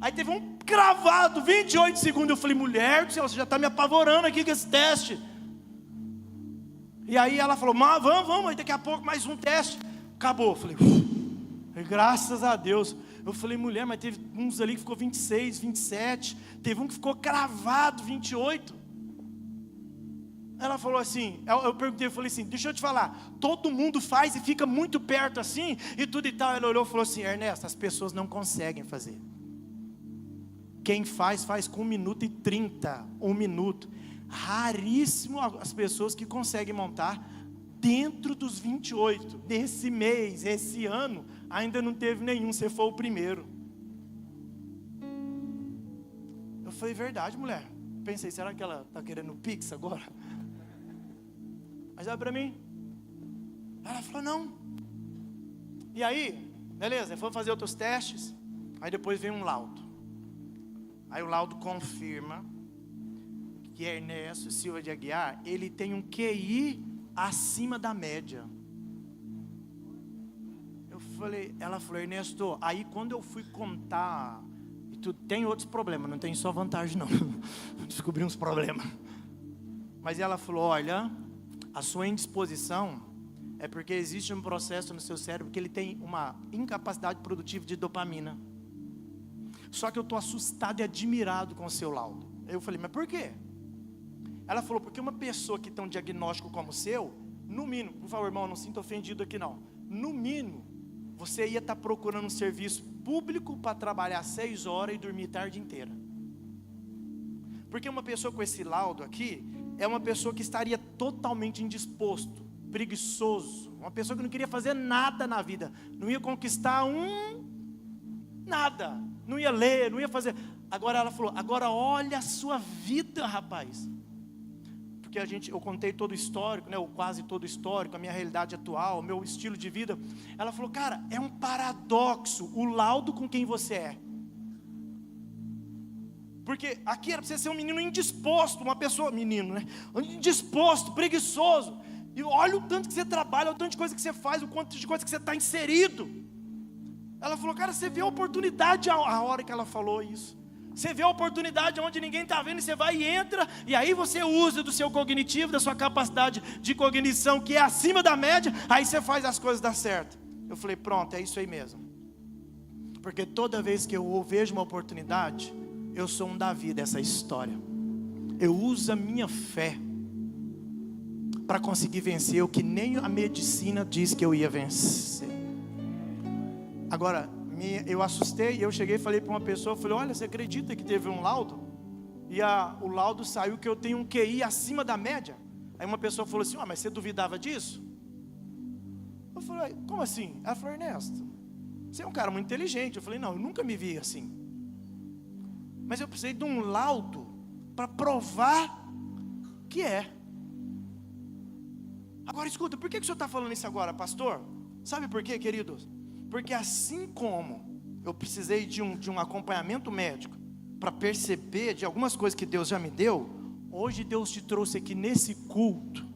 Aí teve um cravado, 28 segundos, eu falei, mulher do céu, você já está me apavorando aqui com esse teste. E aí ela falou, mas vamos, aí daqui a pouco mais um teste. Acabou, eu falei, graças a Deus. Eu falei, mulher, mas teve uns ali que ficou 26, 27, teve um que ficou cravado, 28. Ela falou assim, eu perguntei, eu falei assim, deixa eu te falar, todo mundo faz e fica muito perto assim, e tudo e tal. Ela olhou e falou assim, Ernesto, as pessoas não conseguem fazer. Quem faz com 1 minuto e 30, 1 minuto. Raríssimo as pessoas que conseguem montar dentro dos 28. Desse mês, esse ano, ainda não teve nenhum, você foi o primeiro. Eu falei, verdade, mulher. Pensei, será que ela está querendo Pix agora? Mas olha para mim. Ela falou, não. E aí, beleza, fomos fazer outros testes. Aí depois veio um laudo. Aí o laudo confirma que Ernesto Silva de Aguiar, ele tem um QI acima da média. Ela falou, Ernesto, aí quando eu fui contar, e tu tem outros problemas, não tem só vantagem não, descobri uns problemas. Mas ela falou, olha, a sua indisposição é porque existe um processo no seu cérebro que ele tem uma incapacidade produtiva de dopamina. Só que eu estou assustado e admirado com o seu laudo. Eu falei, mas por quê? Ela falou, porque uma pessoa que tem um diagnóstico como o seu, no mínimo, por favor, irmão, não sinta ofendido aqui não. No mínimo, você ia estar procurando um serviço público para trabalhar 6 horas e dormir a tarde inteira. Porque uma pessoa com esse laudo aqui, é uma pessoa que estaria totalmente indisposto, preguiçoso. Uma pessoa que não queria fazer nada na vida. Não ia conquistar nada. Não ia ler, não ia fazer. Agora ela falou, agora olha a sua vida, rapaz. Porque eu contei todo o histórico, né, ou quase todo o histórico, a minha realidade atual, o meu estilo de vida. Ela falou, cara, é um paradoxo o laudo com quem você é. Porque aqui era para você ser um menino indisposto, uma pessoa, menino, né? Indisposto, preguiçoso. E olha o tanto que você trabalha, o tanto de coisa que você faz, o quanto de coisa que você está inserido. Ela falou, cara, você vê a oportunidade, a hora que ela falou isso. Você vê a oportunidade onde ninguém está vendo, e você vai e entra, e aí você usa do seu cognitivo, da sua capacidade de cognição, que é acima da média, aí você faz as coisas dar certo. Eu falei, pronto, é isso aí mesmo. Porque toda vez que eu vejo uma oportunidade, eu sou um Davi dessa história. Eu uso a minha fé para conseguir vencer o que nem a medicina diz que eu ia vencer. Agora, eu assustei, eu cheguei e falei para uma pessoa, eu falei, olha, você acredita que teve um laudo? E o laudo saiu que eu tenho um QI acima da média. Aí uma pessoa falou assim, mas você duvidava disso? Eu falei, como assim? Ela falou, Ernesto, você é um cara muito inteligente. Eu falei, não, eu nunca me vi assim. Mas eu precisei de um laudo para provar que é. Agora escuta, por que o senhor está falando isso agora, pastor? Sabe por quê, queridos? Porque assim como eu precisei de um acompanhamento médico para perceber de algumas coisas que Deus já me deu, hoje Deus te trouxe aqui nesse culto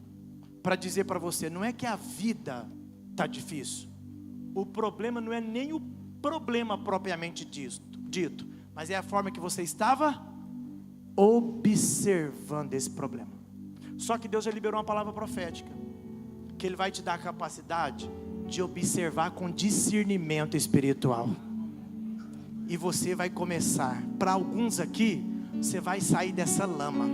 para dizer para você, não é que a vida está difícil. O problema não é nem o problema propriamente dito, mas é a forma que você estava observando esse problema. Só que Deus já liberou uma palavra profética, que Ele vai te dar a capacidade de observar com discernimento espiritual. E você vai começar, para alguns aqui, você vai sair dessa lama.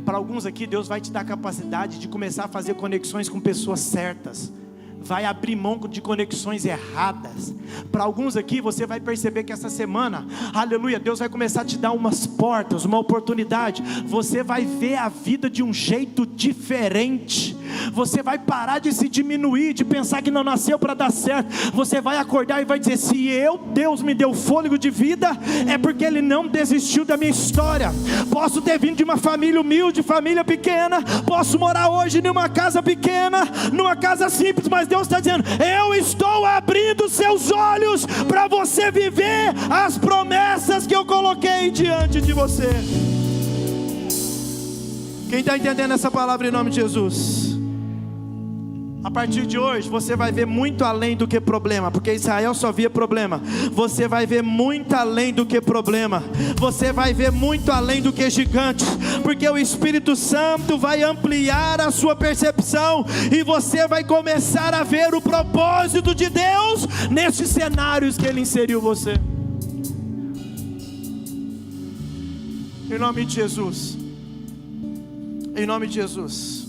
Para alguns aqui, Deus vai te dar a capacidade de começar a fazer conexões com pessoas certas. Vai abrir mão de conexões erradas. Para alguns aqui, você vai perceber que essa semana, aleluia, Deus vai começar a te dar umas portas, uma oportunidade. Você vai ver a vida de um jeito diferente. Você vai parar de se diminuir, de pensar que não nasceu para dar certo. Você vai acordar e vai dizer: se Deus me deu fôlego de vida, é porque Ele não desistiu da minha história. Posso ter vindo de uma família humilde, família pequena, posso morar hoje numa casa pequena, numa casa simples, mas Deus está dizendo: eu estou abrindo seus olhos para você viver as promessas que eu coloquei diante de você. Quem está entendendo essa palavra em nome de Jesus? A partir de hoje você vai ver muito além do que problema, porque Israel só via problema. Você vai ver muito além do que problema. Você vai ver muito além do que gigante, porque o Espírito Santo vai ampliar a sua percepção, e você vai começar a ver o propósito de Deus nesses cenários que Ele inseriu você. Em nome de Jesus. Em nome de Jesus.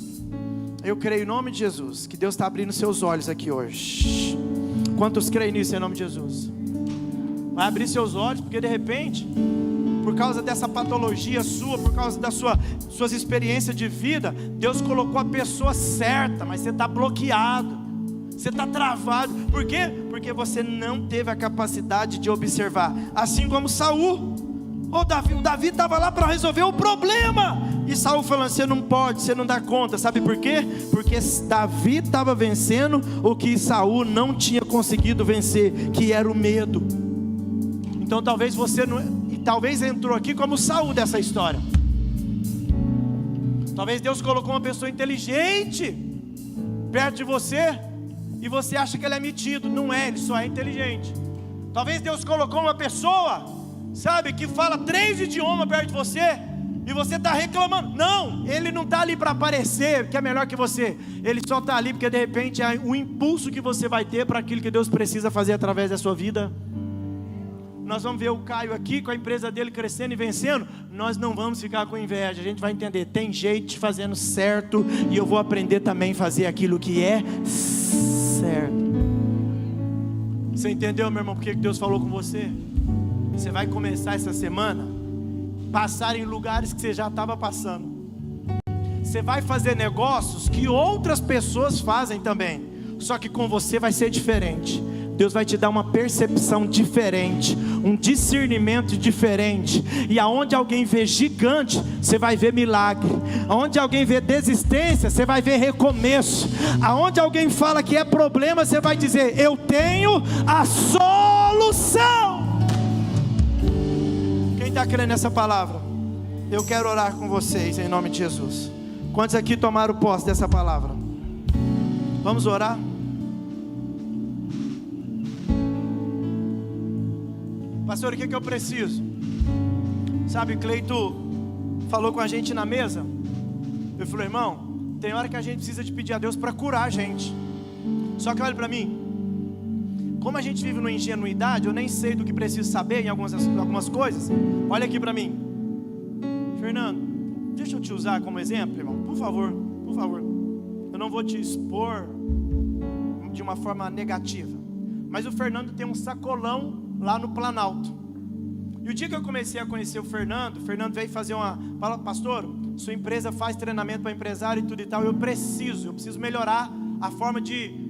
Eu creio em nome de Jesus que Deus está abrindo seus olhos aqui hoje. Quantos creem nisso em nome de Jesus? Vai abrir seus olhos, porque de repente, por causa dessa patologia sua, por causa das suas experiências de vida, Deus colocou a pessoa certa, mas você está bloqueado, você está travado. Por quê? Porque você não teve a capacidade de observar. Assim como Saul. O Davi estava lá para resolver o problema, e Saul falando: você não pode, você não dá conta. Sabe por quê? Porque Davi estava vencendo o que Saul não tinha conseguido vencer, que era o medo. Então talvez você não, e talvez entrou aqui como Saul dessa história. Talvez Deus colocou uma pessoa inteligente perto de você, e você acha que ele é metido. Não é, ele só é inteligente. Talvez Deus colocou uma pessoa, sabe, que fala 3 idiomas perto de você, e você está reclamando. Não, ele não está ali para aparecer que é melhor que você. Ele só está ali porque de repente é o impulso que você vai ter para aquilo que Deus precisa fazer através da sua vida. Nós vamos ver o Caio aqui com a empresa dele crescendo e vencendo. Nós não vamos ficar com inveja. A gente vai entender, tem gente de fazendo certo, e eu vou aprender também a fazer aquilo que é certo. Você entendeu, meu irmão, por que Deus falou com você? Você vai começar essa semana passar em lugares que você já estava passando. Você vai fazer negócios que outras pessoas fazem também, só que com você vai ser diferente. Deus vai te dar uma percepção diferente, um discernimento diferente. E aonde alguém vê gigante, você vai ver milagre. Aonde alguém vê desistência, você vai ver recomeço. Aonde alguém fala que é problema, você vai dizer: eu tenho a solução. Quem está crendo nessa palavra? Eu quero orar com vocês em nome de Jesus. Quantos aqui tomaram posse dessa palavra? Vamos orar? Pastor, o que eu preciso? Sabe, Cleito falou com a gente na mesa. Eu falei: irmão, tem hora que a gente precisa de pedir a Deus para curar a gente. Só que olha para mim, como a gente vive numa ingenuidade, eu nem sei do que preciso saber em algumas coisas. Olha aqui para mim. Fernando, deixa eu te usar como exemplo, irmão. Por favor, por favor. Eu não vou te expor de uma forma negativa, mas o Fernando tem um sacolão lá no Planalto. E o dia que eu comecei a conhecer o Fernando veio fazer fala: pastor, sua empresa faz treinamento para empresário e tudo e tal. Eu preciso melhorar a forma de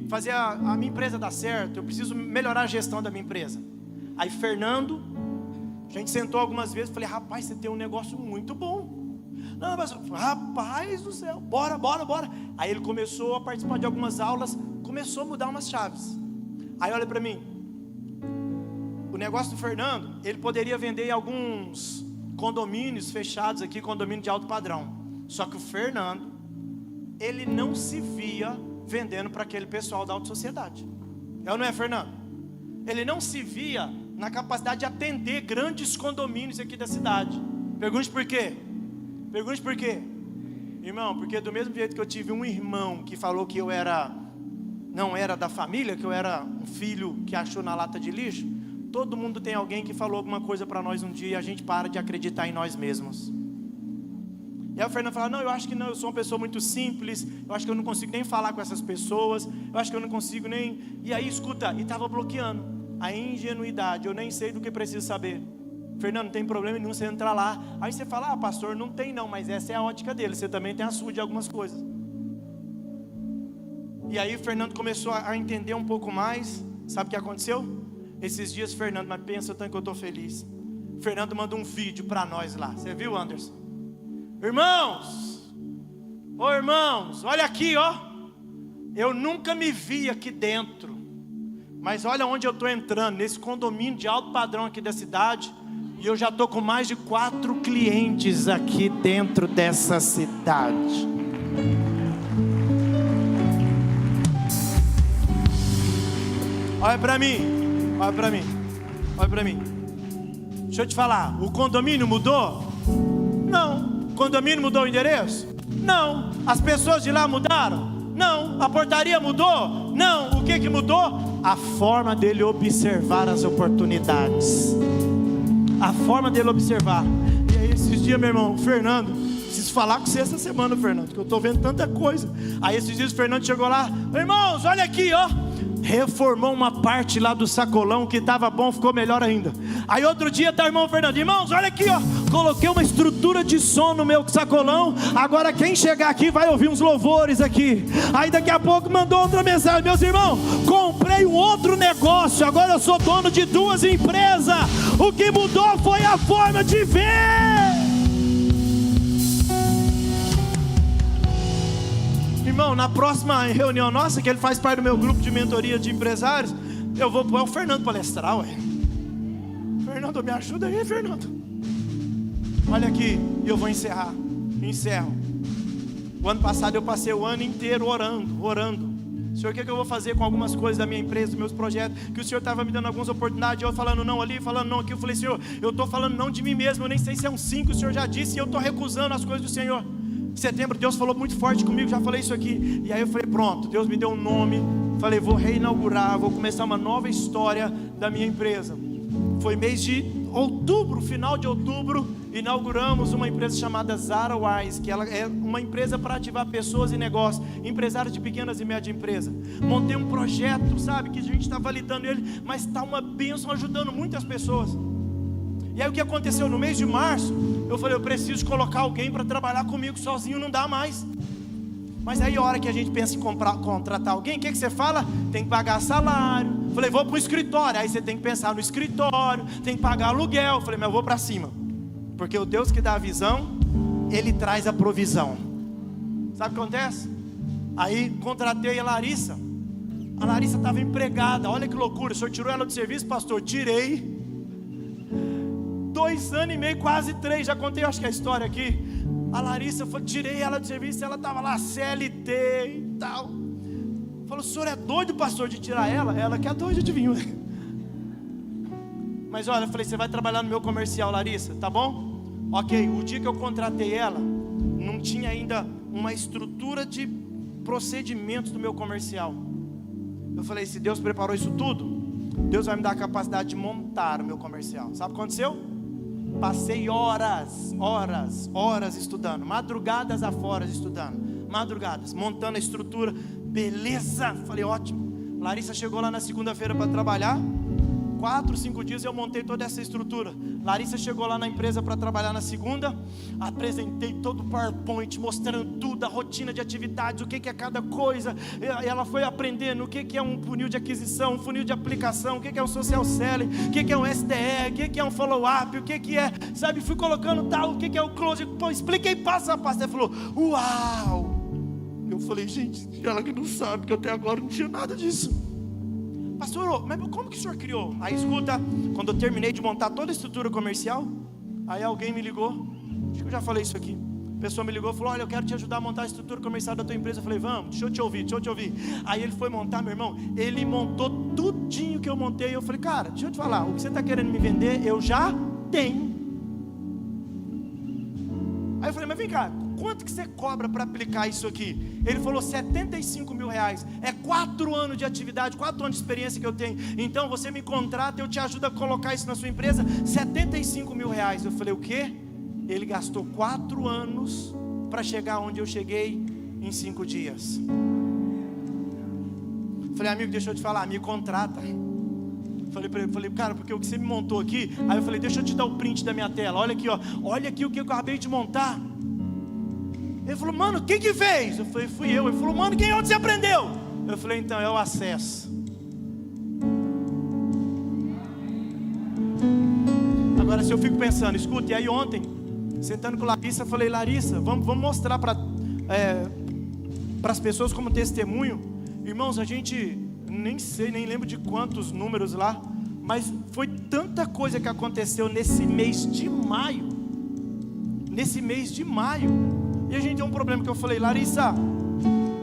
fazer a minha empresa dar certo. Eu preciso melhorar a gestão da minha empresa. Aí Fernando, a gente sentou algumas vezes, falei: rapaz, você tem um negócio muito bom. Não, mas rapaz do céu, bora. Aí ele começou a participar de algumas aulas, começou a mudar umas chaves. Aí olha para mim, o negócio do Fernando, ele poderia vender em alguns condomínios fechados aqui, condomínio de alto padrão. Só que o Fernando, ele não se via vendendo para aquele pessoal da alta sociedade. É ou não é, Fernando? Ele não se via na capacidade de atender grandes condomínios aqui da cidade. Pergunte por quê? Irmão, porque do mesmo jeito que eu tive um irmão que falou que eu não era da família, que eu era um filho que achou na lata de lixo, todo mundo tem alguém que falou alguma coisa para nós um dia e a gente para de acreditar em nós mesmos. E aí o Fernando fala: não, eu acho que não, eu sou uma pessoa muito simples, eu acho que eu não consigo nem falar com essas pessoas, eu acho que eu não consigo nem... E aí escuta, e estava bloqueando a ingenuidade. Eu nem sei do que preciso saber. Fernando, não tem problema nenhum você entrar lá. Aí você fala: ah, pastor, não tem não, mas essa é a ótica dele, você também tem a sua de algumas coisas. E aí o Fernando começou a entender um pouco mais. Sabe o que aconteceu? Esses dias, Fernando, mas pensa tanto que eu estou feliz. Fernando mandou um vídeo para nós lá. Você viu, Anderson? Irmãos, olha aqui, ó. Eu nunca me vi aqui dentro, mas olha onde eu estou entrando, nesse condomínio de alto padrão aqui da cidade. E eu já estou com mais de 4 clientes aqui dentro dessa cidade. Olha para mim. Deixa eu te falar, o condomínio mudou? Não. O condomínio mudou o endereço? Não. As pessoas de lá mudaram? Não. A portaria mudou? Não. O que mudou? A forma dele observar as oportunidades. A forma dele observar. E aí esses dias, meu irmão, o Fernando, preciso falar com você essa semana, Fernando, que eu estou vendo tanta coisa. Aí esses dias o Fernando chegou lá, irmãos, olha aqui, ó. Reformou uma parte lá do sacolão que estava bom, ficou melhor ainda. Aí outro dia tá o irmão Fernando, irmãos, olha aqui, ó, coloquei uma estrutura de som no meu sacolão. Agora quem chegar aqui vai ouvir uns louvores aqui. Aí daqui a pouco mandou outra mensagem, meus irmãos, comprei um outro negócio, agora eu sou dono de 2 empresas. O que mudou foi a forma de ver. Irmão, na próxima reunião nossa, que ele faz parte do meu grupo de mentoria de empresários, eu vou pôr o Fernando palestrar, ué. Fernando, me ajuda aí, Fernando. Olha aqui, eu vou encerrar. Encerro. O ano passado eu passei o ano inteiro orando. Senhor, o que eu vou fazer com algumas coisas da minha empresa, dos meus projetos? Que o Senhor estava me dando algumas oportunidades, eu falando não ali, falando não aqui. Eu falei, Senhor, eu estou falando não de mim mesmo, eu nem sei se é um 5, o Senhor já disse, e eu estou recusando as coisas do Senhor. Em setembro Deus falou muito forte comigo, já falei isso aqui. E aí eu falei, pronto, Deus me deu um nome. Falei, vou reinaugurar, vou começar uma nova história da minha empresa. Foi mês de outubro, final de outubro, inauguramos uma empresa chamada Zara Wise, que ela é uma empresa para ativar pessoas e negócios, empresários de pequenas e médias empresas. Montei um projeto, sabe, que a gente está validando ele, mas está uma bênção, ajudando muitas pessoas. E aí o que aconteceu? No mês de março, eu falei, eu preciso colocar alguém para trabalhar comigo, sozinho não dá mais. Mas aí a hora que a gente pensa em contratar alguém, o que você fala? Tem que pagar salário. Falei, vou para o escritório. Aí você tem que pensar no escritório, tem que pagar aluguel. Falei, mas eu vou para cima, porque o Deus que dá a visão, Ele traz a provisão. Sabe o que acontece? Aí contratei a Larissa. A Larissa estava empregada, olha que loucura. O senhor tirou ela do serviço, pastor? Tirei. 2 anos e meio, quase 3, já contei acho que a história aqui. A Larissa, tirei ela do serviço, ela estava lá CLT e tal. Falou, o senhor é doido, pastor, de tirar ela? Ela que é doida de vir. Mas olha, eu falei, você vai trabalhar no meu comercial, Larissa, tá bom? Ok, o dia que eu contratei ela, não tinha ainda uma estrutura de procedimentos do meu comercial. Eu falei, se Deus preparou isso tudo, Deus vai me dar a capacidade de montar o meu comercial. Sabe o que aconteceu? Passei horas estudando, madrugadas afora estudando, montando a estrutura, beleza, falei ótimo. Larissa chegou lá na segunda-feira para trabalhar, 4, 5 dias eu montei toda essa estrutura. Larissa chegou lá na empresa para trabalhar na segunda, apresentei todo o PowerPoint, mostrando tudo, a rotina de atividades, o que é cada coisa. Ela foi aprendendo o que é um funil de aquisição, um funil de aplicação, o que é um social selling, o que é um SDR, o que é um follow-up, o que é, sabe, fui colocando tal, o que é o close, pô, expliquei passo a passo. Ela falou, uau! Eu falei, gente, ela que não sabe, que até agora não tinha nada disso. Pastor, mas como que o senhor criou? Aí escuta, quando eu terminei de montar toda a estrutura comercial, aí alguém me ligou, acho que eu já falei isso aqui. A pessoa me ligou e falou, olha, eu quero te ajudar a montar a estrutura comercial da tua empresa. Eu falei, vamos, deixa eu te ouvir. Aí ele foi montar, meu irmão, ele montou tudinho que eu montei. Eu falei, cara, deixa eu te falar, o que você está querendo me vender, eu já tenho. Aí eu falei, mas vem cá, quanto que você cobra para aplicar isso aqui? Ele falou, 75 mil reais, é 4 anos de atividade, 4 anos de experiência que eu tenho, então você me contrata, eu te ajudo a colocar isso na sua empresa, 75 mil reais. Eu falei, o quê? Ele gastou 4 anos para chegar onde eu cheguei em 5 dias. Falei, amigo, deixa eu te falar, me contrata. Falei para ele, cara, porque o que você me montou aqui. Aí eu falei, deixa eu te dar o print da minha tela. Olha aqui, ó, olha aqui o que eu acabei de montar. Ele falou, mano, quem que fez? Eu falei, fui eu. Ele falou, mano, onde você aprendeu? Eu falei, então é o acesso. Agora, se eu fico pensando, escuta, e aí ontem, sentando com Larissa, eu falei, Larissa, vamos mostrar para as pessoas como testemunho. Irmãos, a gente nem lembro de quantos números lá, mas foi tanta coisa que aconteceu nesse mês de maio. E a gente tem um problema que eu falei, Larissa,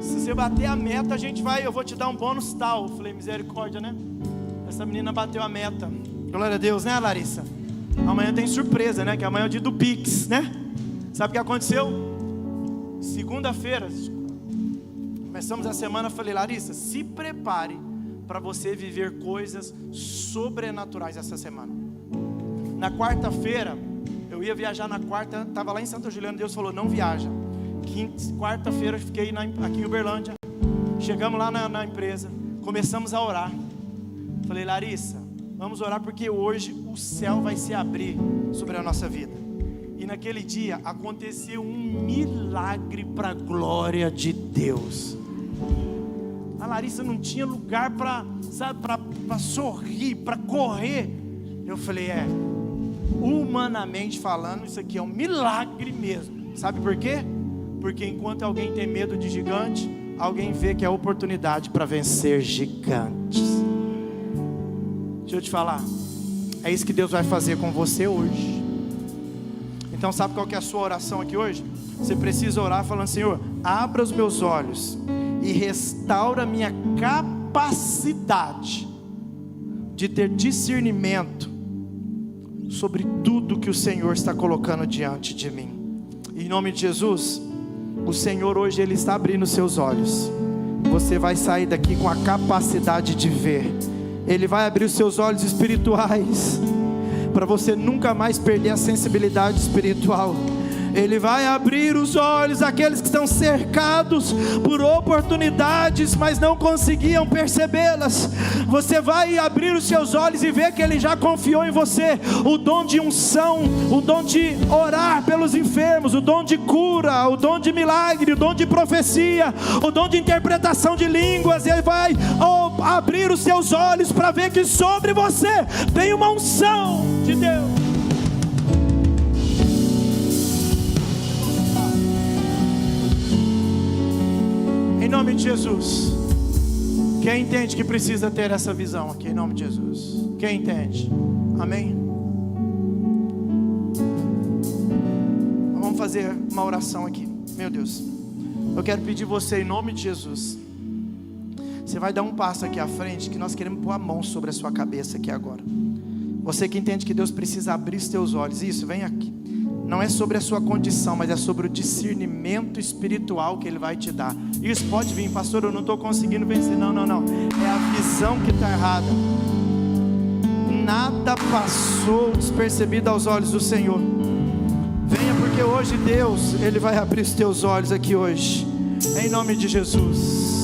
se você bater a meta, eu vou te dar um bônus tal. Eu falei, misericórdia, né? Essa menina bateu a meta. Glória a Deus, né, Larissa? Amanhã tem surpresa, né? Que amanhã é o dia do Pix, né? Sabe o que aconteceu? Segunda-feira, começamos a semana, eu falei, Larissa, se prepare para você viver coisas sobrenaturais essa semana. Na quarta-feira, eu ia viajar na quarta, estava lá em Santa Juliana, Deus falou, não viaja. Quarta-feira eu fiquei aqui em Uberlândia. Chegamos lá na empresa, começamos a orar. Falei, Larissa, vamos orar porque hoje o céu vai se abrir sobre a nossa vida. E naquele dia aconteceu um milagre para a glória de Deus. A Larissa não tinha lugar para sorrir, para correr. Eu falei, humanamente falando, isso aqui é um milagre mesmo. Sabe por quê? Porque enquanto alguém tem medo de gigante, alguém vê que é oportunidade para vencer gigantes. Deixa eu te falar, é isso que Deus vai fazer com você hoje. Então sabe qual que é a sua oração aqui hoje? Você precisa orar falando, Senhor, abra os meus olhos e restaura a minha capacidade de ter discernimento sobre tudo que o Senhor está colocando diante de mim. Em nome de Jesus, o Senhor hoje Ele está abrindo seus olhos. Você vai sair daqui com a capacidade de ver. Ele vai abrir os seus olhos espirituais, para você nunca mais perder a sensibilidade espiritual. Ele vai abrir os olhos daqueles que estão cercados por oportunidades, mas não conseguiam percebê-las. Você vai abrir os seus olhos e ver que Ele já confiou em você o dom de unção, o dom de orar pelos enfermos, o dom de cura, o dom de milagre, o dom de profecia, o dom de interpretação de línguas. Ele vai abrir os seus olhos para ver que sobre você tem uma unção de Deus. Em nome de Jesus, quem entende que precisa ter essa visão aqui, em nome de Jesus? Quem entende? Amém? Vamos fazer uma oração aqui. Meu Deus, eu quero pedir você, em nome de Jesus, você vai dar um passo aqui à frente, que nós queremos pôr a mão sobre a sua cabeça aqui agora. Você que entende que Deus precisa abrir os teus olhos, isso, vem aqui. Não é sobre a sua condição, mas é sobre o discernimento espiritual que Ele vai te dar. Isso pode vir, pastor, eu não estou conseguindo vencer. Não, é a visão que está errada. Nada passou despercebido aos olhos do Senhor. Venha, porque hoje Deus, Ele vai abrir os teus olhos aqui hoje, em nome de Jesus.